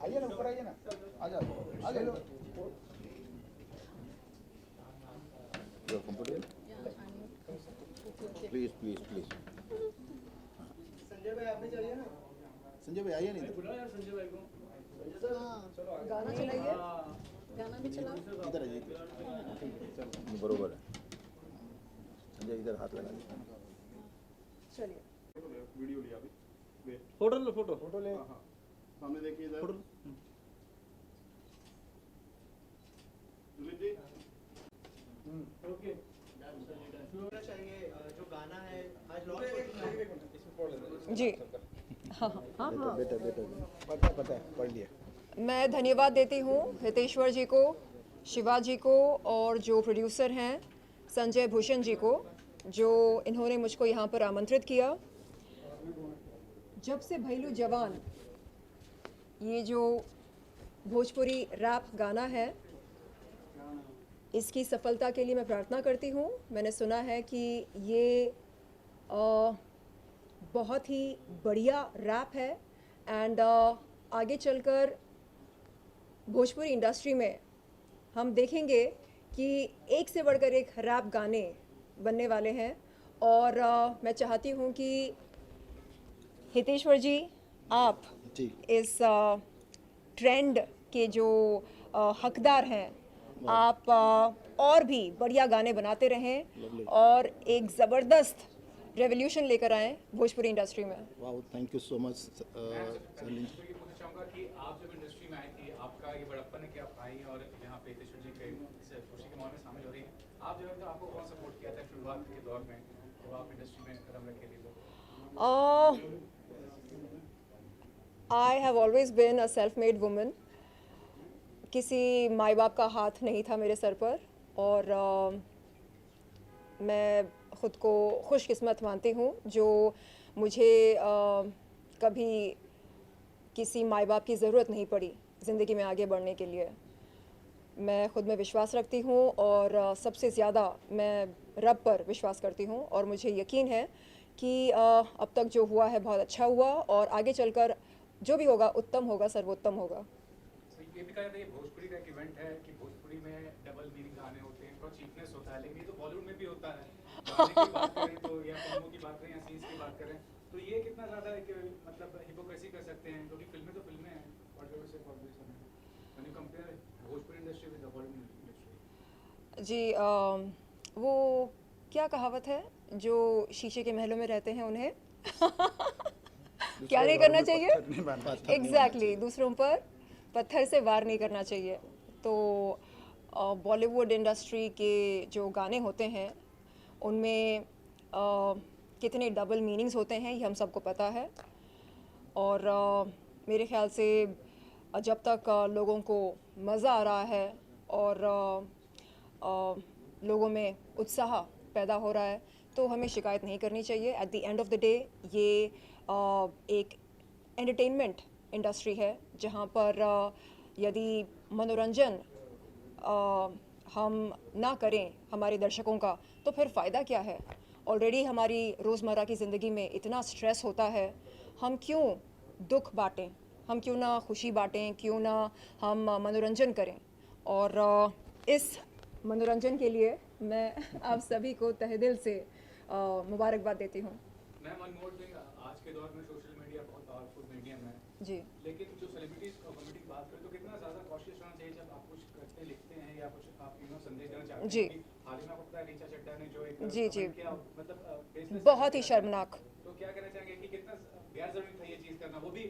Speaker 8: आइए ना, ऊपर आइए ना, आ जाओ, आ जाओ। Please please please.
Speaker 2: संजय भाई आप भी चलिए ना।
Speaker 4: संजय भाई आइए नहीं तो।
Speaker 2: बुलाओ यार संजय भाई को।
Speaker 9: गाना चलाइए, गाना भी चलाओ।
Speaker 4: इधर आइए,
Speaker 8: बरोबर है। संजय इधर हाथ लगा दीजिए।
Speaker 9: चलिए,
Speaker 3: वीडियो लिया अभी,
Speaker 2: फोटो लो, फोटो ले।
Speaker 3: हाँ, सामने देखिए इधर। जी
Speaker 2: ओके,
Speaker 7: चाहिए जो गाना है आज लॉन्च
Speaker 12: जी हाँ हाँ हाँ
Speaker 4: बेटा पता है, पढ़ लिया।
Speaker 12: मैं धन्यवाद देती हूँ हितेश्वर जी को, शिवा जी को, और जो प्रोड्यूसर हैं संजय भूषण जी को, जो इन्होंने मुझको यहाँ पर आमंत्रित किया। जब से भैलू जवान ये जो भोजपुरी रैप गाना है, इसकी सफलता के लिए मैं प्रार्थना करती हूँ। मैंने सुना है कि ये बहुत ही बढ़िया रैप है, एंड आगे चलकर भोजपुरी इंडस्ट्री में हम देखेंगे कि एक से बढ़कर एक रैप गाने बनने वाले हैं। और मैं चाहती हूँ कि हितेश्वर जी आप इस ट्रेंड के जो हकदार हैं। आप और भी बढ़िया गाने बनाते रहें और एक ज़बरदस्त रेवोल्यूशन लेकर आएँ भोजपुरी इंडस्ट्री में।
Speaker 4: वाह, थैंक यू सो मच
Speaker 1: मैं पूछना चाहूँगा कि आप जब इंडस्ट्री में आई थी, आपका ये बड़प्पन है कि आप आई और यहाँ पे तेजस्वी जी के इस खुशी के माहौल में शामिल हो रही हैं। आप जो है तो आपको कौन सपोर्ट किया था शुरुआत के दौर में जब आप इंडस्ट्री में कदम रखे थे?
Speaker 12: I have always been a self-made woman. किसी माँ बाप का हाथ नहीं था मेरे सर पर और मैं ख़ुद को खुशकिस्मत मानती हूँ जो मुझे कभी किसी माँ बाप की ज़रूरत नहीं पड़ी ज़िंदगी में आगे बढ़ने के लिए। मैं ख़ुद में विश्वास रखती हूँ और सबसे ज़्यादा मैं रब पर विश्वास करती हूँ और मुझे यकीन है कि अब तक जो हुआ है बहुत अच्छा हुआ और आगे चलकर जो भी होगा उत्तम होगा, सर्वोत्तम होगा।
Speaker 1: ये भी कहा जाता है ये भोजपुरी का एक इवेंट है कि भोजपुरी में डबल मीनिंग गाने होते हैं, थोड़ा चीपनेस होता है, लेकिन ये तो बॉलीवुड में भी होता है। गाने की बात करें तो या फिल्मों की बात करें या सीन्स की बात करें तो ये कितना ज़्यादा एक मतलब हिपोक्रेसी कर सकते हैं, क्योंकि फिल्में तो फिल्में हैं व्हाटएवर से पब्लिश है। When you compare Bhojpuri industry with the Bollywood industry.
Speaker 12: जी वो क्या कहावत है, जो शीशे के महलों में रहते हैं उन्हें क्या नहीं करना चाहिए? एग्जैक्टली, दूसरों पर पत्थर से वार नहीं करना चाहिए। तो बॉलीवुड इंडस्ट्री के जो गाने होते हैं उनमें कितने डबल मीनिंग्स होते हैं ये हम सबको पता है और मेरे ख्याल से जब तक लोगों को मज़ा आ रहा है और लोगों में उत्साह पैदा हो रहा है तो हमें शिकायत नहीं करनी चाहिए। At the end of the day ये एक एंटरटेनमेंट इंडस्ट्री है जहाँ पर यदि मनोरंजन हम ना करें हमारे दर्शकों का तो फिर फ़ायदा क्या है? ऑलरेडी हमारी रोज़मर्रा की ज़िंदगी में इतना स्ट्रेस होता है, हम क्यों दुख बांटें, हम क्यों ना खुशी बांटें, क्यों ना हम मनोरंजन करें। और इस मनोरंजन के लिए मैं आप सभी को तहे दिल से मुबारकबाद देती हूँ।
Speaker 1: मैम, वन मोर थिंग, आज के दौर में सोशल मीडिया बहुत पावरफुल मीडियम है
Speaker 12: जी,
Speaker 1: लेकिन जो सेलिब्रिटीज कम्युनिटी की बात करें तो कितना ज़्यादा कॉशियस होना चाहिए जब आप कुछ करते लिखते हैं या कुछ आप संदेश देना चाहते हैं?
Speaker 12: जी।
Speaker 1: हाल ही में आपको पता है रीचा चड्ढा ने जो एक
Speaker 12: जी जी
Speaker 1: किया, मतलब baseless
Speaker 12: बहुत ही शर्मनाक।
Speaker 1: तो क्या कहना चाहेंगे कि कितना गैर जरूरी था ये चीज़ करना, वो भी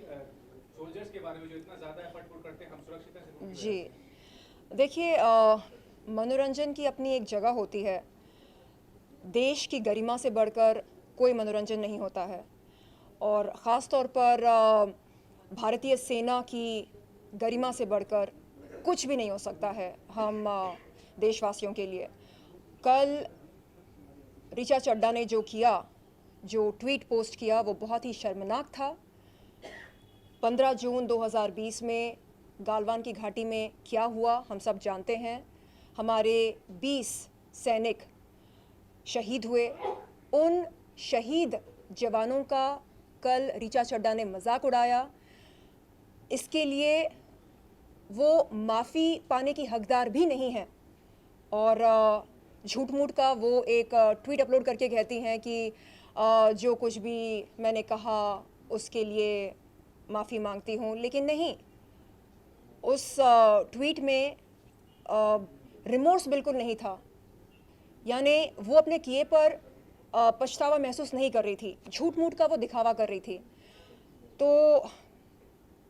Speaker 1: सोल्जर्स के बारे में जो इतना ज़्यादा एफर्ट पुट करते हैं, हम सुरक्षित हैं?
Speaker 12: जी देखिए, मनोरंजन की अपनी एक जगह होती है। देश की गरिमा से बढ़कर कोई मनोरंजन नहीं होता है और ख़ास तौर पर भारतीय सेना की गरिमा से बढ़कर कुछ भी नहीं हो सकता है हम देशवासियों के लिए। कल रीचा चड्ढा ने जो किया, जो ट्वीट पोस्ट किया, वो बहुत ही शर्मनाक था। 15 जून 2020 में गालवान की घाटी में क्या हुआ हम सब जानते हैं। हमारे 20 सैनिक शहीद हुए। उन शहीद जवानों का कल रीचा चड्ढा ने मजाक उड़ाया। इसके लिए वो माफ़ी पाने की हकदार भी नहीं है और झूठ मूठ का वो एक ट्वीट अपलोड करके कहती हैं कि जो कुछ भी मैंने कहा उसके लिए माफ़ी मांगती हूँ, लेकिन नहीं, उस ट्वीट में रिमोर्स बिल्कुल नहीं था। यानी वो अपने किए पर पछतावा महसूस नहीं कर रही थी, झूठ मूठ का वो दिखावा कर रही थी। तो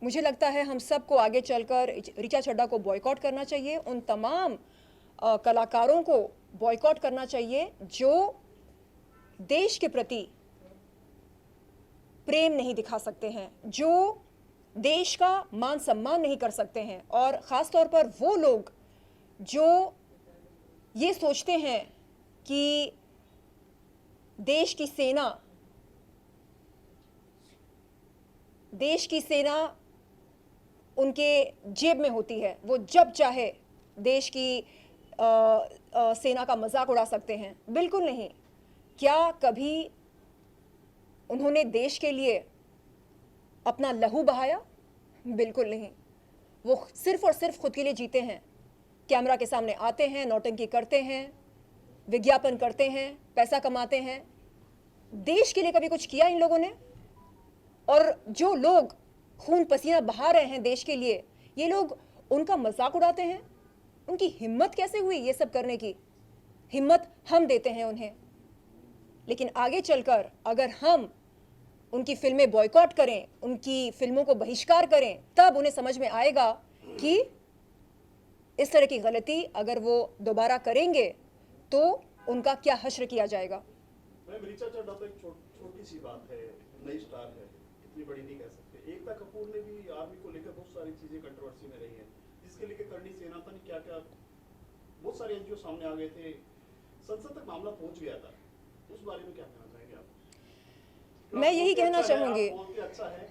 Speaker 12: मुझे लगता है हम सबको आगे चलकर रीचा चड्ढा को बॉयकॉट करना चाहिए, उन तमाम कलाकारों को बॉयकॉट करना चाहिए जो देश के प्रति प्रेम नहीं दिखा सकते हैं, जो देश का मान सम्मान नहीं कर सकते हैं, और ख़ास तौर पर वो लोग जो ये सोचते हैं कि देश की सेना उनके जेब में होती है, वो जब चाहे देश की सेना का मजाक उड़ा सकते हैं। बिल्कुल नहीं। क्या कभी उन्होंने देश के लिए अपना लहू बहाया? बिल्कुल नहीं। वो सिर्फ और सिर्फ खुद के लिए जीते हैं। कैमरा के सामने आते हैं, नौटंकी करते हैं, विज्ञापन करते हैं, पैसा कमाते हैं। देश के लिए कभी कुछ किया इन लोगों ने? और जो लोग खून पसीना बहा रहे हैं देश के लिए, ये लोग उनका मजाक उड़ाते हैं। उनकी हिम्मत कैसे हुई ये सब करने की? हिम्मत हम देते हैं उन्हें, लेकिन आगे चलकर अगर हम उनकी फिल्में बॉयकॉट करें, उनकी फिल्मों को बहिष्कार करें, तब उन्हें समझ में आएगा कि इस तरह की गलती अगर वो दोबारा करेंगे तो उनका क्या हश्र किया जाएगा।
Speaker 3: मैम ऋचा चड्ढा तो एक छोटी सी बात है, नई स्टार है, इतनी बड़ी नहीं कह सकते। एकता कपूर ने भी आर्मी को लेकर बहुत सारी चीजें कंट्रोवर्सी में रही हैं, जिसके लेकर करणी सेना था नहीं क्या क्या बहुत सारे एनजीओ सामने आ गए थे, संसद तक मामला पहुंच गया था। उस बारे में क्या कहना चाहेंगे आप?
Speaker 12: मैं यही कहना चाहूंगी,
Speaker 3: अच्छा है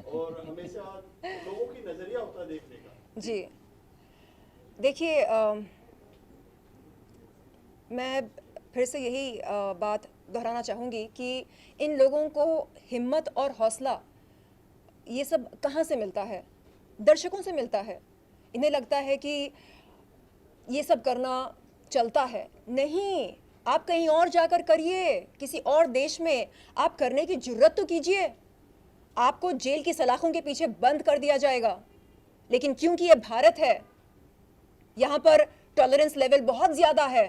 Speaker 3: और हमेशा लोगों की नजरिया होता है देखने का।
Speaker 12: जी देखिए, मैं फिर से यही बात दोहराना चाहूँगी कि इन लोगों को हिम्मत और हौसला ये सब कहाँ से मिलता है? दर्शकों से मिलता है। इन्हें लगता है कि ये सब करना चलता है। नहीं, आप कहीं और जाकर करिए, किसी और देश में आप करने की जुर्रत तो कीजिए। आपको जेल की सलाखों के पीछे बंद कर दिया जाएगा, लेकिन क्योंकि ये भारत है, यहाँ पर टॉलरेंस लेवल बहुत ज़्यादा है।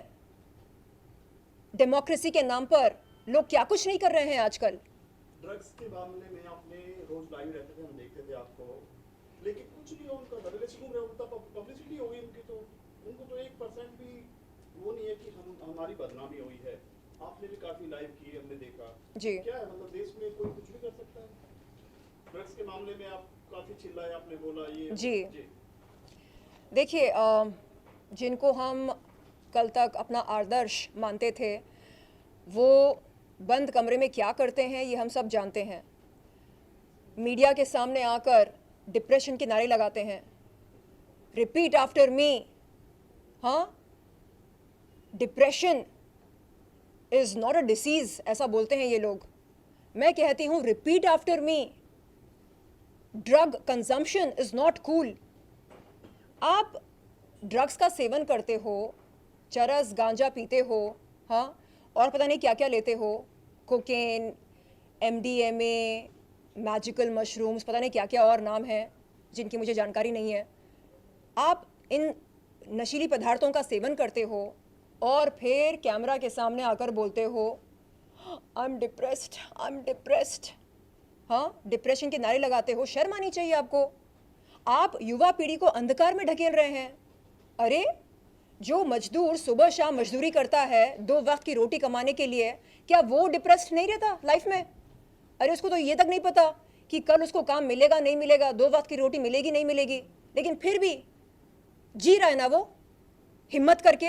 Speaker 12: डेमोक्रेसी के नाम पर लोग क्या कुछ नहीं कर रहे हैं आजकल।
Speaker 3: ड्रग्स के मामले में आपने रोज लाइव रहते थे, हम देखते थे आपको, लेकिन कुछ नहीं उनका रिलेशन में उनका पब्लिसिटी हो गई उनकी, तो उनको तो 1% भी वो नहीं है कि हमारी बदनामी हुई है। आपने भी काफी लाइव किए, हमने देखा
Speaker 12: जी।
Speaker 3: क्या है मतलब देश में कोई कुछ भी कर सकता है? ड्रग्स के मामले में आप काफी चिल्लाए, आपने बोला ये
Speaker 12: जी। देखिए, जिनको हम कल तक अपना आदर्श मानते थे, वो बंद कमरे में क्या करते हैं ये हम सब जानते हैं। मीडिया के सामने आकर डिप्रेशन के नारे लगाते हैं, रिपीट आफ्टर मी। हाँ, depression is not a disease, ऐसा बोलते हैं ये लोग। मैं कहती हूँ repeat after me, drug consumption is not cool. आप ड्रग्स का सेवन करते हो, चरस गांजा पीते हो, हाँ, और पता नहीं क्या क्या लेते हो, कोकेन, MDMA, मैजिकल मशरूम्स, पता नहीं क्या क्या और नाम है जिनकी मुझे जानकारी नहीं है। आप इन नशीली पदार्थों का सेवन करते हो और फिर कैमरा के सामने आकर बोलते हो I am depressed, I am depressed. हाँ, डिप्रेशन के नारे लगाते हो। शर्म आनी चाहिए आपको। आप युवा पीढ़ी को अंधकार में ढकेल रहे हैं। अरे, जो मजदूर सुबह शाम मजदूरी करता है 2 वक्त की रोटी कमाने के लिए, क्या वो डिप्रेस्ड नहीं रहता लाइफ में? अरे, उसको तो ये तक नहीं पता कि कल उसको काम मिलेगा नहीं मिलेगा, 2 वक्त की रोटी मिलेगी नहीं मिलेगी, लेकिन फिर भी जी रहा है ना वो, हिम्मत करके।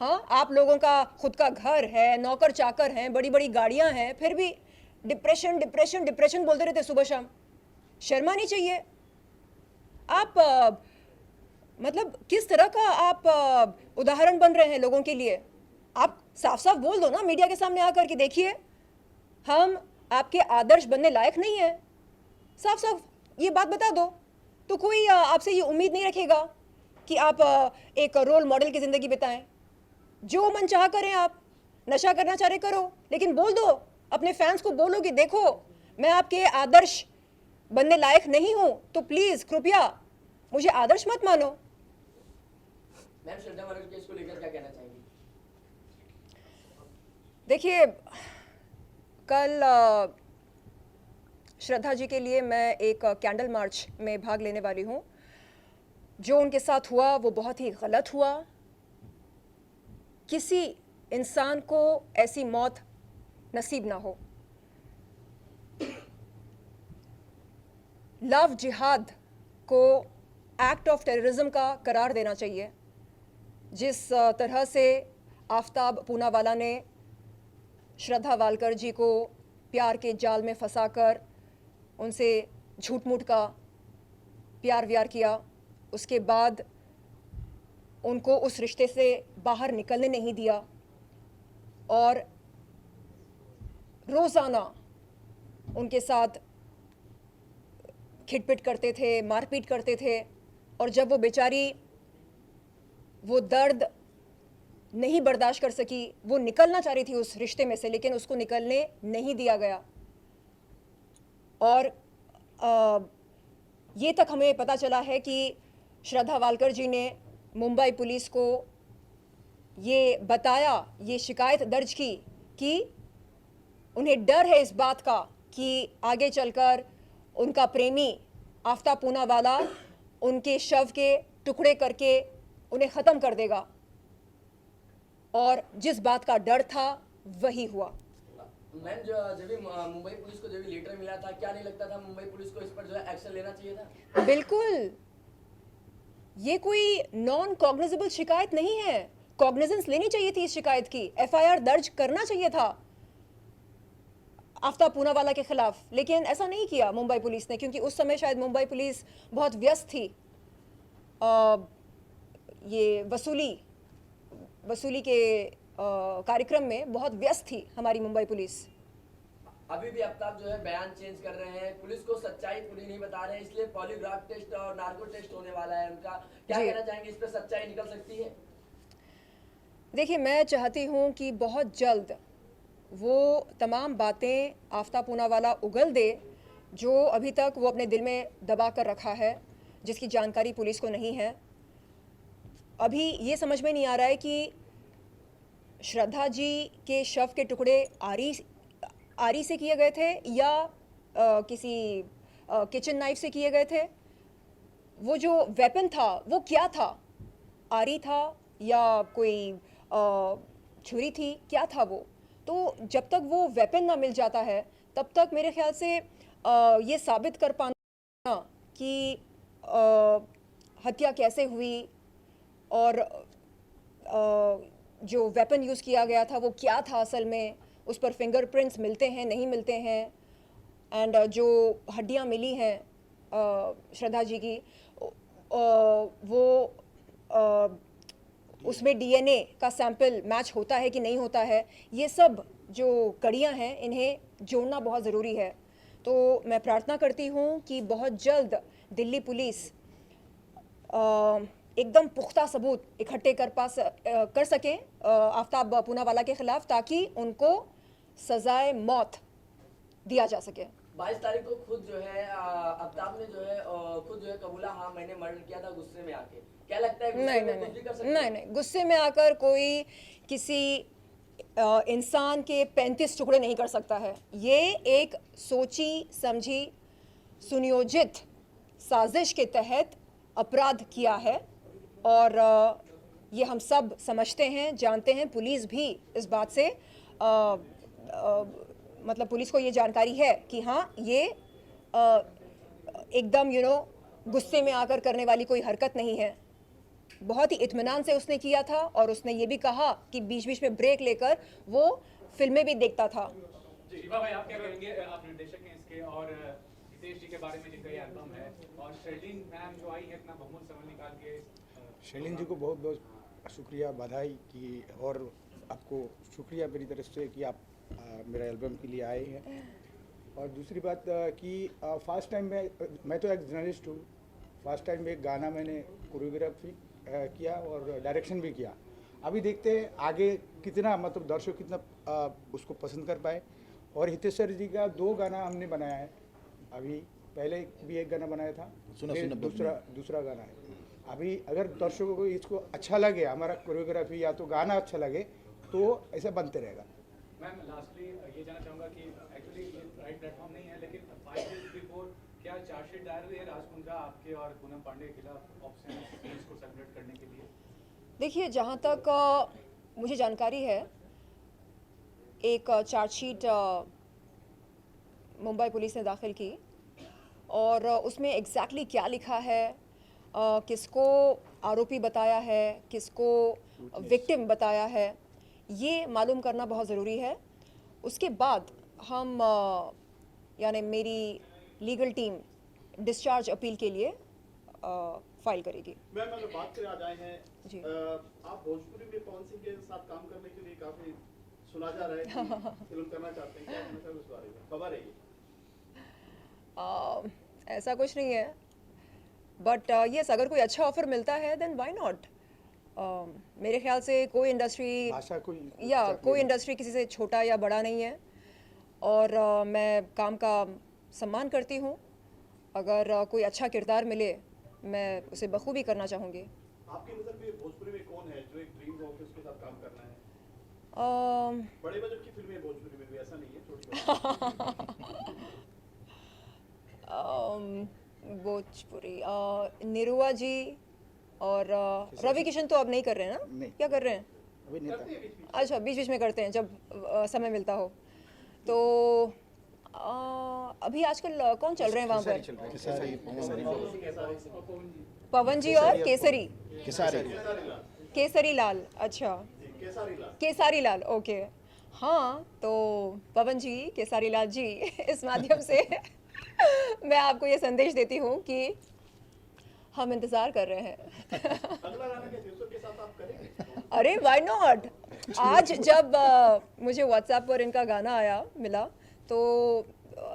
Speaker 12: हाँ, आप लोगों का खुद का घर है, नौकर चाकर हैं, बड़ी बड़ी गाड़ियां हैं, फिर भी डिप्रेशन डिप्रेशन डिप्रेशन बोलते रहते सुबह शाम। शर्म आनी चाहिए। आप मतलब किस तरह का आप उदाहरण बन रहे हैं लोगों के लिए? आप साफ साफ बोल दो ना मीडिया के सामने आकर कि देखिए, हम आपके आदर्श बनने लायक नहीं है। साफ साफ ये बात बता दो, तो कोई आपसे ये उम्मीद नहीं रखेगा कि आप एक रोल मॉडल की ज़िंदगी बिताएं। जो मन चाह करें, आप नशा करना चाह रहे करो, लेकिन बोल दो, अपने फैंस को बोलो कि देखो, मैं आपके आदर्श बनने लायक नहीं हूँ, तो प्लीज़ कृपया मुझे आदर्श मत मानो।
Speaker 5: मैम, श्रद्धा मर्डर केस को लेकर क्या कहना चाहेंगी?
Speaker 12: देखिए, कल श्रद्धा जी के लिए मैं एक कैंडल मार्च में भाग लेने वाली हूँ। जो उनके साथ हुआ वो बहुत ही गलत हुआ। किसी इंसान को ऐसी मौत नसीब ना हो। लव जिहाद को एक्ट ऑफ टेररिज्म का करार देना चाहिए। जिस तरह से आफ्ताब पूनावाला ने श्रद्धा वालकर जी को प्यार के जाल में फंसाकर उनसे झूठ मूठ का प्यार व्यार किया, उसके बाद उनको उस रिश्ते से बाहर निकलने नहीं दिया और रोज़ाना उनके साथ खिटपिट करते थे, मारपीट करते थे, और जब वो बेचारी वो दर्द नहीं बर्दाश्त कर सकी, वो निकलना चाह रही थी उस रिश्ते में से, लेकिन उसको निकलने नहीं दिया गया। और ये तक हमें पता चला है कि श्रद्धा वालकर जी ने मुंबई पुलिस को ये बताया, ये शिकायत दर्ज की कि उन्हें डर है इस बात का कि आगे चलकर उनका प्रेमी आफ्ताब पूनावाला उनके शव के टुकड़े करके उन्हें ख़त्म कर देगा, और जिस बात का डर था वही हुआ।
Speaker 5: मैम, जब भी मुंबई पुलिस को जब भी लेटर मिला था, क्या नहीं लगता था मुंबई पुलिस को इस पर जो है एक्शन लेना चाहिए था?
Speaker 12: बिल्कुल, ये कोई नॉन कॉग्निजेबल शिकायत नहीं है। कॉग्निजेंस लेनी चाहिए थी इस शिकायत की, एफआईआर दर्ज करना चाहिए था आफ्ताब पूनावाला के खिलाफ, लेकिन ऐसा नहीं किया मुंबई पुलिस ने, क्योंकि उस समय शायद मुंबई पुलिस बहुत व्यस्त थी ये वसूली के कार्यक्रम में बहुत व्यस्त थी हमारी मुंबई पुलिस।
Speaker 5: अभी भी आफ्ताब जो है बयान चेंज कर रहे हैं, पुलिस को सच्चाई पूरी नहीं बता रहे हैं, इसलिए पॉलीग्राफ टेस्ट और नार्को टेस्ट होने वाला है उनका। क्या कहना चाहेंगे, इस पर सच्चाई निकल सकती है?
Speaker 12: देखिए, मैं चाहती हूँ कि बहुत जल्द वो तमाम बातें आफ्ताब पूनावाला उगल दे जो अभी तक वो अपने दिल में दबा कर रखा है, जिसकी जानकारी पुलिस को नहीं है। अभी ये समझ में नहीं आ रहा है कि श्रद्धा जी के शव के टुकड़े आरी से किए गए थे या किसी किचन नाइफ से किए गए थे। वो जो वेपन था वो क्या था, आरी था या कोई छुरी थी, क्या था वो? तो जब तक वो वेपन ना मिल जाता है तब तक मेरे ख्याल से ये साबित कर पाना कि हत्या कैसे हुई और जो वेपन यूज़ किया गया था वो क्या था असल में, उस पर फिंगरप्रिंट्स मिलते हैं नहीं मिलते हैं, एंड जो हड्डियां मिली हैं श्रद्धा जी की वो उसमें डीएनए का सैंपल मैच होता है कि नहीं होता है, ये सब जो कड़ियां हैं इन्हें जोड़ना बहुत ज़रूरी है। तो मैं प्रार्थना करती हूँ कि बहुत जल्द दिल्ली पुलिस एकदम पुख्ता सबूत इकट्ठे कर सके आफ्ताब पूनावाला के ख़िलाफ़, ताकि उनको सज़ाए मौत दिया जा सके।
Speaker 5: 22 तारीख को खुद जो है आफ्ताब ने जो है खुद जो है कबूला, हाँ मैंने मर्डर किया था गुस्से में आके। क्या लगता है
Speaker 12: नहीं, गुस्से में आकर कोई किसी इंसान के 35 टुकड़े नहीं कर सकता है। ये एक सोची समझी सुनियोजित साजिश के तहत अपराध किया है, और ये हम सब समझते हैं, जानते हैं। पुलिस भी इस बात से मतलब पुलिस को ये जानकारी है कि हाँ ये एकदम गुस्से में आकर करने वाली कोई हरकत नहीं है। बहुत ही इत्मीनान से उसने किया था, और उसने ये भी कहा कि बीच बीच में ब्रेक लेकर वो फिल्में भी देखता था।
Speaker 1: शिवा भाई, आप क्या कहेंगे? आप निर्देशक हैं इसके, और हितेश जी के बारे में जिनका ये एल्बम है, और शर्लिन मैम जो आई है इतना बहुमूल्य समय निकाल के।
Speaker 13: शर्लिन जी को बहुत बहुत शुक्रिया, बधाई की, और आपको शुक्रिया मेरी तरफ से कि आप मेरा एल्बम के लिए आए हैं। और दूसरी बात कि फर्स्ट टाइम मैं तो एक जर्नलिस्ट हूँ, फर्स्ट टाइम में एक गाना मैंने कोरियोग्राफी किया और डायरेक्शन भी किया। अभी देखते हैं आगे कितना मतलब दर्शक कितना उसको पसंद कर पाए। और हितेश सर जी का 2 गाना हमने बनाया है, अभी पहले भी एक गाना बनाया था, दूसरा गाना है। अभी अगर दर्शकों को इसको अच्छा लगे, हमारा कोरियोग्राफी या तो गाना अच्छा लगे, तो ऐसा बनते रहेगा।
Speaker 1: मैम, लास्टली ये जानना चाहूँगा कि एक्चुअली ये राइट प्लेटफॉर्म नहीं है, लेकिन 5 डेज बिफोर क्या चार्जशीट दायर हुई है राजकुंद्रा आपके और पूनम पांडे के खिलाफ ऑप्शन को सेपरेट करने के लिए?
Speaker 12: देखिए, जहाँ तक मुझे जानकारी है, एक चार्जशीट मुंबई पुलिस ने दाखिल की, और उसमें एग्जैक्टली क्या लिखा है, किसको आरोपी बताया है, किसको विक्टिम बताया है, ये मालूम करना बहुत ज़रूरी है। उसके बाद हम यानी मेरी लीगल टीम डिस्चार्ज अपील के लिए फाइल करेगी।
Speaker 3: मैम, अगर बात करें आज आए हैं
Speaker 12: जी,
Speaker 3: आप भोजपुरी में पवन सिंह के साथ काम करने के लिए काफ़ी सुना जा रहा है कि फिल्म करना चाहते हैं, क्या कहना चाहिए उस बारे में? खबर है ये?
Speaker 12: ऐसा कुछ नहीं है, बट यस, अगर कोई अच्छा ऑफर मिलता है देन व्हाई नॉट। मेरे ख्याल से कोई इंडस्ट्री किसी से छोटा या बड़ा नहीं है, और मैं काम का सम्मान करती हूँ, अगर कोई अच्छा किरदार मिले मैं उसे बखूबी करना चाहूँगी।
Speaker 3: आपकी नज़र में भोजपुरी में कौन है जो एक ड्रीम हो कि उसके साथ काम करना है? बड़े बजट की फिल्में भोजपुरी में भी, ऐसा नहीं है, छोटी
Speaker 12: भोजपुरी निरुआ जी और रवि किशन तो अब नहीं कर रहे हैं ना?
Speaker 13: नहीं।
Speaker 12: क्या कर रहे हैं?
Speaker 13: अभी नहीं
Speaker 3: करते हैं बीच में।
Speaker 12: अच्छा, बीच बीच में करते हैं जब समय मिलता हो। तो अभी आजकल कौन चल रहे हैं वहाँ पर?
Speaker 4: खेसारी,
Speaker 12: पवन जी और केसरी
Speaker 4: खेसारी,
Speaker 12: केसरी लाल। अच्छा, केसारी लाल, ओके। हाँ, तो पवन जी, केसारी लाल जी, इस माध्यम से मैं आपको ये संदेश देती हूँ कि हम इंतज़ार कर रहे हैं।
Speaker 3: अगला गाना क्या तीसरे के साथ आप करेंगे?
Speaker 12: अरे वाई नॉट। आज जब मुझे व्हाट्सएप पर इनका गाना आया मिला तो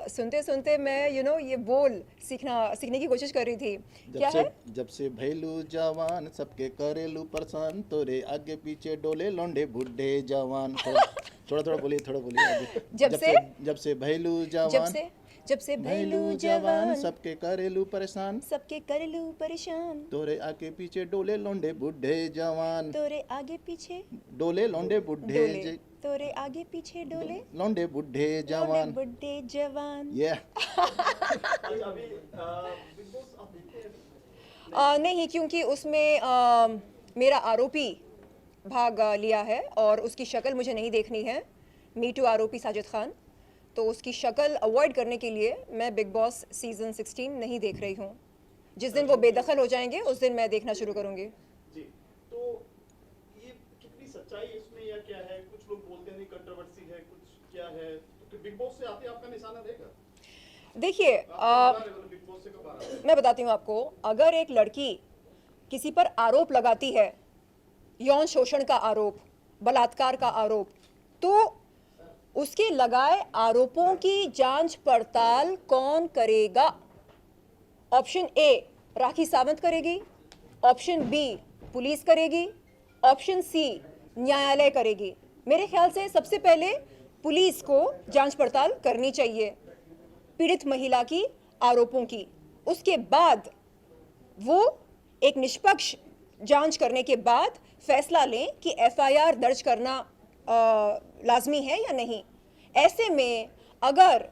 Speaker 12: सुनते सुनते मैं ये बोल सीखने की कोशिश कर रही थी। क्या है?
Speaker 4: जब से भैलू जवान सबके करेलू परेशान, तोरे आगे पीछे डोले लौंडे बुढ़े जवान। थोड़ा बोलिए आगे। जब से भैलू जवान,
Speaker 12: जब से भैलू जवान
Speaker 4: सबके करेलू परेशान,
Speaker 12: तोरे
Speaker 4: आगे पीछे डोले लौंडे बुढ़े जवान,
Speaker 12: तोरे आगे पीछे
Speaker 4: डोले लौंडे बुढ़े
Speaker 12: तोरे आगे पीछे डोले
Speaker 4: लौंडे बुढ़े जवान।
Speaker 12: बुढ़े जवान।
Speaker 3: अभी बिग बॉस आप देखते हैं?
Speaker 12: नहीं, क्योंकि उसमें मेरा आरोपी भाग लिया है और उसकी शक्ल मुझे नहीं देखनी है। मी टू आरोपी साजिद खान, तो उसकी शक्ल अवॉइड करने के लिए मैं बिग बॉस सीज़न 16 नहीं देख रही हूँ। जिस दिन वो बेदखल हो जाएंगे उस दिन मैं देखना शुरू करूँगी।
Speaker 3: जी, तो ये कितनी सच्चाई है इसमें या क्या है? कुछ लोग बोलते हैं कंट्रोवर्सी है, कुछ क्या है? तो बिग बॉस से आते आपका निशाना रहेगा?
Speaker 12: देखिए,
Speaker 3: बिग बॉस से कब आ रहा है?
Speaker 12: मैं बताती हूँ आपको, अगर एक लड़की किसी पर आरोप लगाती है, यौन शोषण का आरोप, बलात्कार का आरोप, तो उसके लगाए आरोपों की जांच पड़ताल कौन करेगा? ऑप्शन ए राखी सावंत करेगी, ऑप्शन बी पुलिस करेगी, ऑप्शन सी न्यायालय करेगी। मेरे ख्याल से सबसे पहले पुलिस को जांच पड़ताल करनी चाहिए पीड़ित महिला की आरोपों की। उसके बाद वो एक निष्पक्ष जांच करने के बाद फैसला लें कि एफआईआर दर्ज करना लाजमी है या नहीं। ऐसे में अगर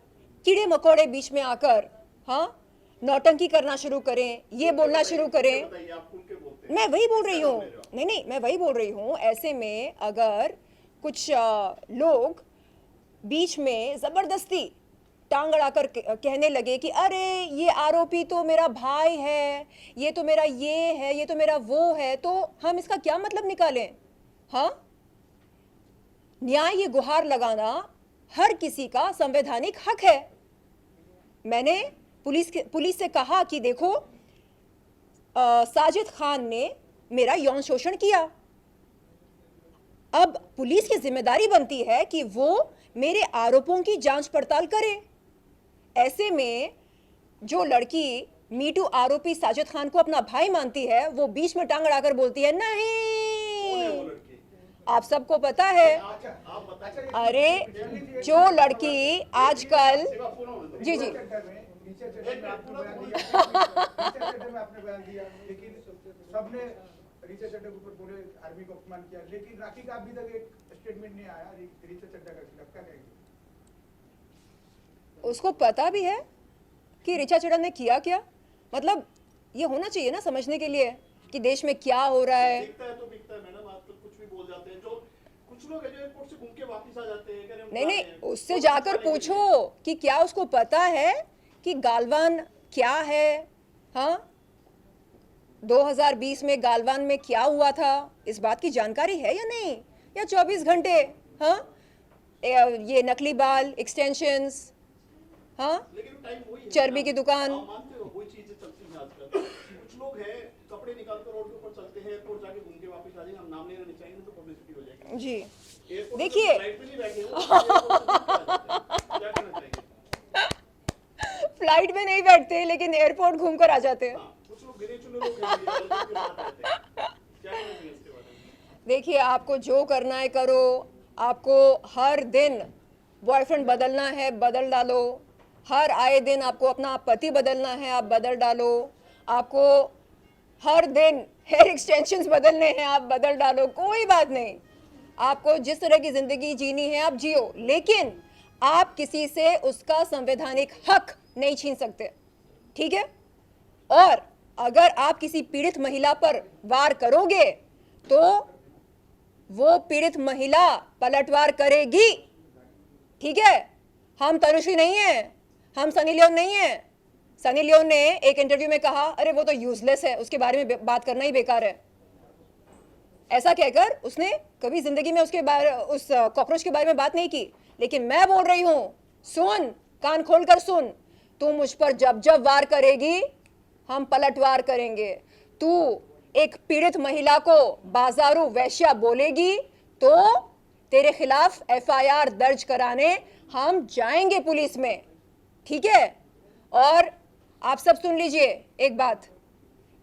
Speaker 12: कीड़े मकोड़े बीच में आकर नौटंकी करना शुरू करें, ये बोलना शुरू करें, मैं वही बोल रही हूँ, नहीं, मैं वही बोल रही हूँ। ऐसे में अगर कुछ लोग बीच में ज़बरदस्ती टांग अड़ाकर कहने लगे कि अरे ये आरोपी तो मेरा भाई है, ये तो मेरा ये है, ये तो मेरा वो है, तो हम इसका क्या मतलब निकालें? न्याय ये गुहार लगाना हर किसी का संवैधानिक हक है। मैंने पुलिस से कहा कि देखो, साजिद खान ने मेरा यौन शोषण किया। अब पुलिस की जिम्मेदारी बनती है कि वो मेरे आरोपों की जांच पड़ताल करे। ऐसे में जो लड़की मीटू आरोपी साजिद खान को अपना भाई मानती है, वो बीच में टांग अड़ाकर बोलती है नहीं, आप सबको पता है। अरे जो लड़की आजकल जी
Speaker 13: सबने रीचा चड्ढा के ऊपर पूरे आर्मी को अपमान किया, लेकिन राखी का अभी तक एक स्टेटमेंट नहीं आया रीचा चड्ढा के खिलाफ। क्या कहेंगे?
Speaker 12: उसको पता भी है कि ऋचा चड्ढा ने किया क्या? मतलब ये होना चाहिए ना समझने के लिए कि देश में क्या हो रहा है।
Speaker 3: दिखता है तो दिखता है मैडम, आजकल कुछ भी बोल जाते हैं। जो कुछ लोग है जो एयरपोर्ट से घूम के वापस आ जाते हैं।
Speaker 12: नहीं, उससे जाकर पूछो कि क्या उसको पता है कि गालवान क्या है। 2020 में गालवान में क्या हुआ था, इस बात की जानकारी है या नहीं? या 24 घंटे ये नकली बाल, एक्सटेंशंस, चर्बी की दुकान।
Speaker 3: वही चीजें चलती हैं आजकल। कुछ लोग हैं कपड़े निकाल कर रोड के ऊपर चलते हैं, एयरपोर्ट जाके घूम के वापस आ जाएंगे। हम नाम नहीं लेना चाहेंगे तो पब्लिसिटी हो जाएगी।
Speaker 12: जी देखिए, फ्लाइट में नहीं बैठते लेकिन एयरपोर्ट घूमकर आ जाते हैं। देखिए, आपको जो करना है करो। आपको हर दिन बॉयफ्रेंड बदलना है बदल डालो, हर आए दिन आपको अपना पति बदलना है, आप बदल डालो। आपको हर दिन हेयर एक्सटेंशंस बदलने हैं, आप बदल डालो, कोई बात नहीं। आपको जिस तरह की ज़िंदगी जीनी है आप जियो, लेकिन आप किसी से उसका संवैधानिक हक नहीं छीन सकते, ठीक है? और अगर आप किसी पीड़ित महिला पर वार करोगे तो वो पीड़ित महिला पलटवार करेगी, ठीक है? हम तनुश्री नहीं हैं, हम सनी लियोन नहीं हैं। सनी लियोन ने एक इंटरव्यू में कहा, अरे वो तो यूजलेस है, उसके बारे में बात करना ही बेकार है। ऐसा कहकर उसने कभी जिंदगी में उसके बारे उस कॉकरोच के बारे में बात नहीं की। लेकिन मैं बोल रही हूँ, सुन, कान खोलकर सुन, तू मुझ पर जब जब वार करेगी हम पलटवार करेंगे। तू एक पीड़ित महिला को बाजारू वैश्या बोलेगी तो तेरे खिलाफ FIR दर्ज कराने हम जाएंगे पुलिस में, ठीक है? और आप सब सुन लीजिए एक बात,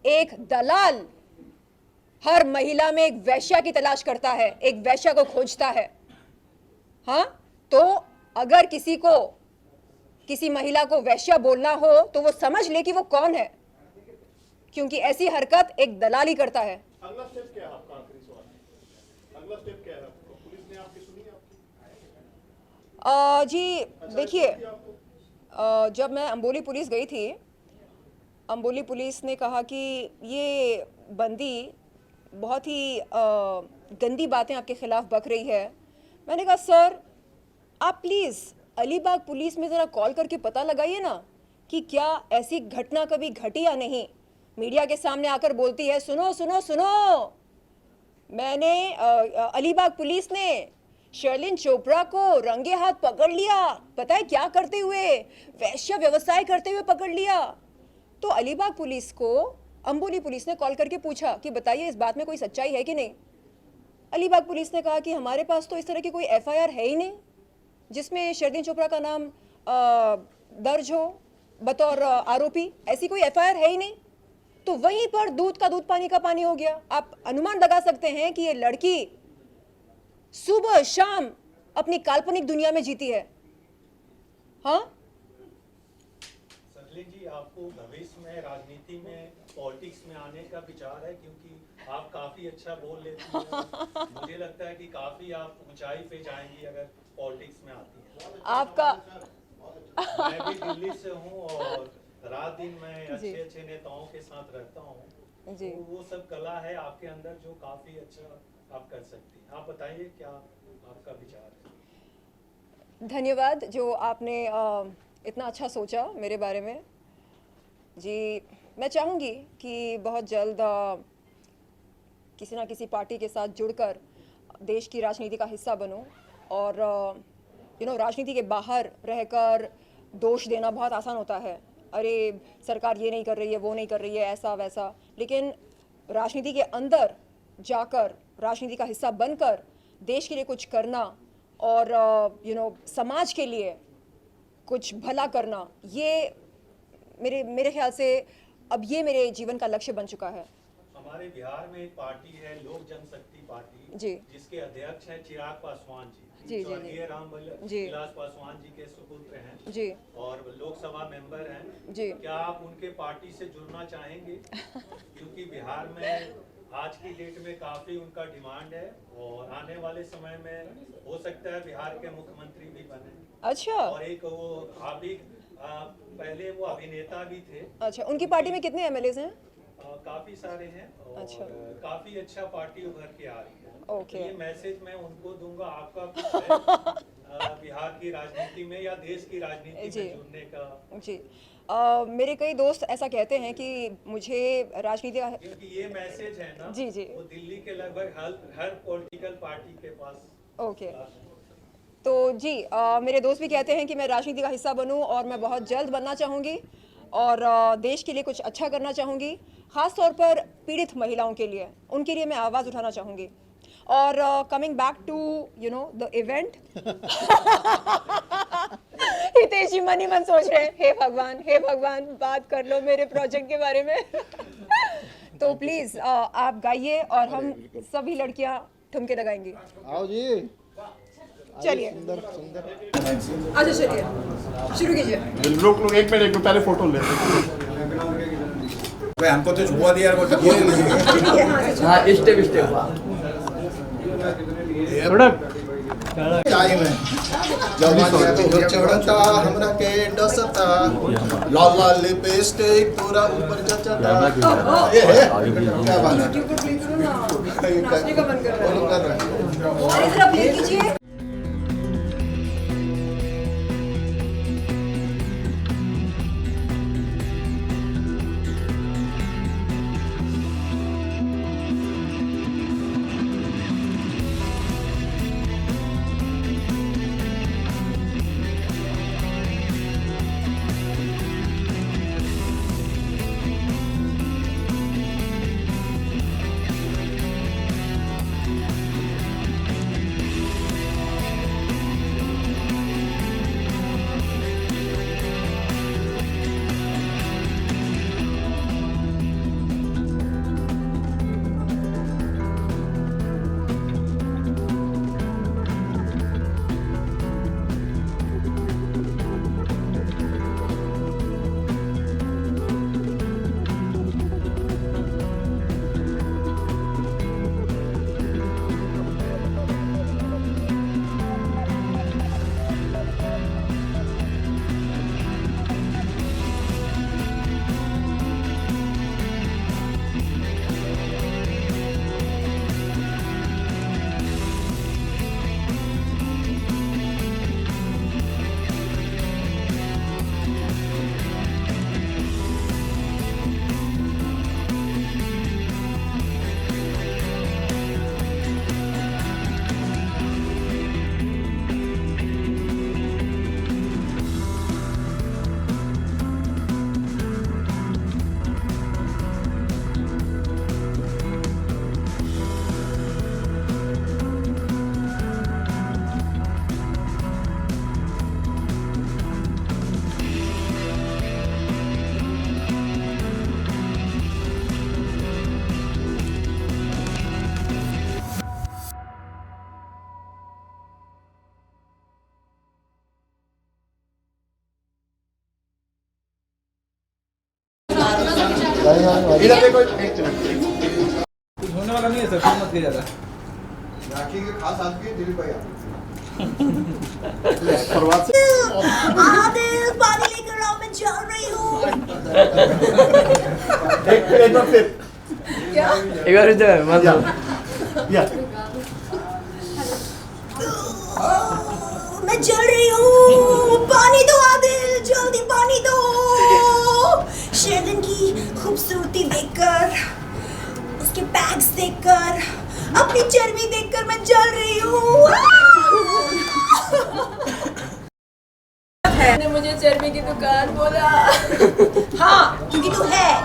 Speaker 12: एक दलाल हर महिला में एक वैश्या की तलाश करता है, एक वैश्या को खोजता है। हाँ, तो अगर किसी को किसी महिला को वैश्या बोलना हो तो वो समझ ले कि वो कौन है, क्योंकि ऐसी हरकत एक दलाल ही करता है।
Speaker 3: अगला स्टेप क्या है आपका? आखिरी सवाल, अगला स्टेप क्या है आपको? पुलिस ने आपकी सुनी आपकी?
Speaker 12: जी देखिए, जब मैं अंबोली पुलिस गई थी, अंबोली पुलिस ने कहा कि ये बंदी बहुत ही गंदी बातें आपके खिलाफ बक रही है। मैंने कहा सर आप प्लीज़ अलीबाग पुलिस में ज़रा कॉल करके पता लगाइए ना कि क्या ऐसी घटना कभी घटी या नहीं। मीडिया के सामने आकर बोलती है सुनो सुनो सुनो। मैंने अलीबाग पुलिस ने शर्लिन चोपड़ा को रंगे हाथ पकड़ लिया, पता है क्या करते हुए? वैश्य व्यवसाय करते हुए पकड़ लिया। तो अलीबाग पुलिस को अंबोली पुलिस ने कॉल करके पूछा कि बताइए इस बात में कोई सच्चाई है कि नहीं। अलीबाग पुलिस ने कहा कि हमारे पास तो इस तरह की कोई FIR है ही नहीं जिसमें शर्लिन चोपड़ा का नाम दर्ज हो बतौर आरोपी, ऐसी कोई FIR है ही नहीं। तो वहीं पर दूध का दूध पानी का पानी हो गया। आप अनुमान लगा सकते हैं कि ये लड़की सुबह शाम अपनी काल्पनिक दुनिया में जीती है। हाँ
Speaker 14: सरलिन जी, आपको भविष्य में राजनीति में पॉलिटिक्स में आने का विचार है? क्योंकि आप काफी अच्छा बोल लेती हैं। मुझे लगता है कि काफी आप ऊंचाई पे जाएंगी अगर पॉलिटिक्स में आती हैं।
Speaker 12: आपका
Speaker 14: मैं भी दिल्ली से हूँ और रात दिन मैं अच्छे अच्छे नेताओं के साथ रहता हूँ।
Speaker 12: जी।
Speaker 14: तो वो सब कला है आपके अंदर जो काफी अच्छा आप कर सकती हैं। आप बताइए क्या आपका विचार है?
Speaker 12: धन्यवाद जो आपने इतना अच्छा सोचा मेरे बारे में। जी, मैं चाहूँगी कि बहुत जल्द किसी ना किसी पार्टी के साथ जुड़कर देश की राजनीति का हिस्सा बनूं। और राजनीति के बाहर रहकर दोष देना बहुत आसान होता है, अरे सरकार ये नहीं कर रही है, वो नहीं कर रही है, ऐसा वैसा। लेकिन राजनीति के अंदर जाकर राजनीति का हिस्सा बनकर देश के लिए कुछ करना और समाज के लिए कुछ भला करना, ये मेरे ख्याल से अब ये मेरे जीवन का लक्ष्य बन चुका है।
Speaker 14: हमारे बिहार में एक पार्टी है लोक जनशक्ति पार्टी
Speaker 12: जी,
Speaker 14: जिसके अध्यक्ष हैं चिराग पासवान जी।
Speaker 12: जी
Speaker 14: स्वर्गीय रामविलास पासवान जी के सुपुत्र हैं
Speaker 12: जी, और
Speaker 14: लोकसभा मेंबर हैं
Speaker 12: जी।
Speaker 14: क्या आप उनके पार्टी से जुड़ना चाहेंगे? क्योंकि बिहार में आज की डेट में काफी उनका डिमांड है और आने वाले समय में हो सकता है बिहार के मुख्यमंत्री भी बने।
Speaker 12: अच्छा।
Speaker 14: और एक वो आप भी पहले वो अभिनेता भी थे।
Speaker 12: अच्छा, उनकी पार्टी में कितने MLAs हैं?
Speaker 14: काफी सारे हैं और
Speaker 12: अच्छा।
Speaker 14: काफी अच्छा पार्टी उभर के आ रही है।
Speaker 12: ओके।
Speaker 14: ये मैसेज मैं उनको दूंगा, आपका कुछ है बिहार की राजनीति में या देश की राजनीति में जुड़ने का?
Speaker 12: जी, मेरे कई दोस्त ऐसा कहते हैं कि मुझे राजनीति का,
Speaker 14: क्योंकि ये मैसेज है ना
Speaker 12: जी जी,
Speaker 14: वो दिल्ली के लगभग हर पॉलिटिकल पार्टी के पास।
Speaker 12: ओके। तो जी, मेरे दोस्त भी कहते हैं कि मैं राजनीति का हिस्सा बनूं और मैं बहुत जल्द बनना चाहूँगी और देश के लिए कुछ अच्छा करना चाहूँगी, ख़ास तौर पर पीड़ित महिलाओं के लिए, उनके लिए मैं आवाज़ उठाना चाहूँगी। और coming back to the event, Hitesh ji मन ही मन सोच रहे हैं, हे भगवान बात कर लो मेरे प्रोजेक्ट के बारे में। तो प्लीज़ आप गाइए और हम सभी लड़कियां ठुमके लगाएंगी।
Speaker 4: आओ जी,
Speaker 12: चलिए अच्छा चलिए शुरू कीजिए।
Speaker 3: लोग एक मिनट पहले फोटो ले
Speaker 2: भाई हमको तो छुआ दिया यार
Speaker 5: हाँ स्टेप स्टेप
Speaker 3: टाइम है जवानिया तो चढ़ता हमरा के डसता लाल लाल लिपस्टिक पूरा ऊपर जचता ये है क्या बात है
Speaker 12: नाचने का मन कर रहा है और इधर प्ले कीजिए।
Speaker 3: इधर देखो
Speaker 2: कुछ होने वाला नहीं है सर, मत किया जाता
Speaker 3: राखी के खास आदमी दिलीप भाई शुरुआत से
Speaker 12: आदिल पानी लेकर आओ मैं चल रही हूँ।
Speaker 3: एक बार फिर
Speaker 12: क्या
Speaker 5: एक बार इधर मतलब
Speaker 3: या
Speaker 12: मैं चल रही हूँ, पानी दो आदिल, जल्दी पानी दो। शेरन की खूबसूरती देखकर, उसके बैग्स देखकर, अपनी चर्बी देखकर मैं चल रही हूँ। ने मुझे चर्बी की दुकान बोला। हाँ, क्योंकि तू है।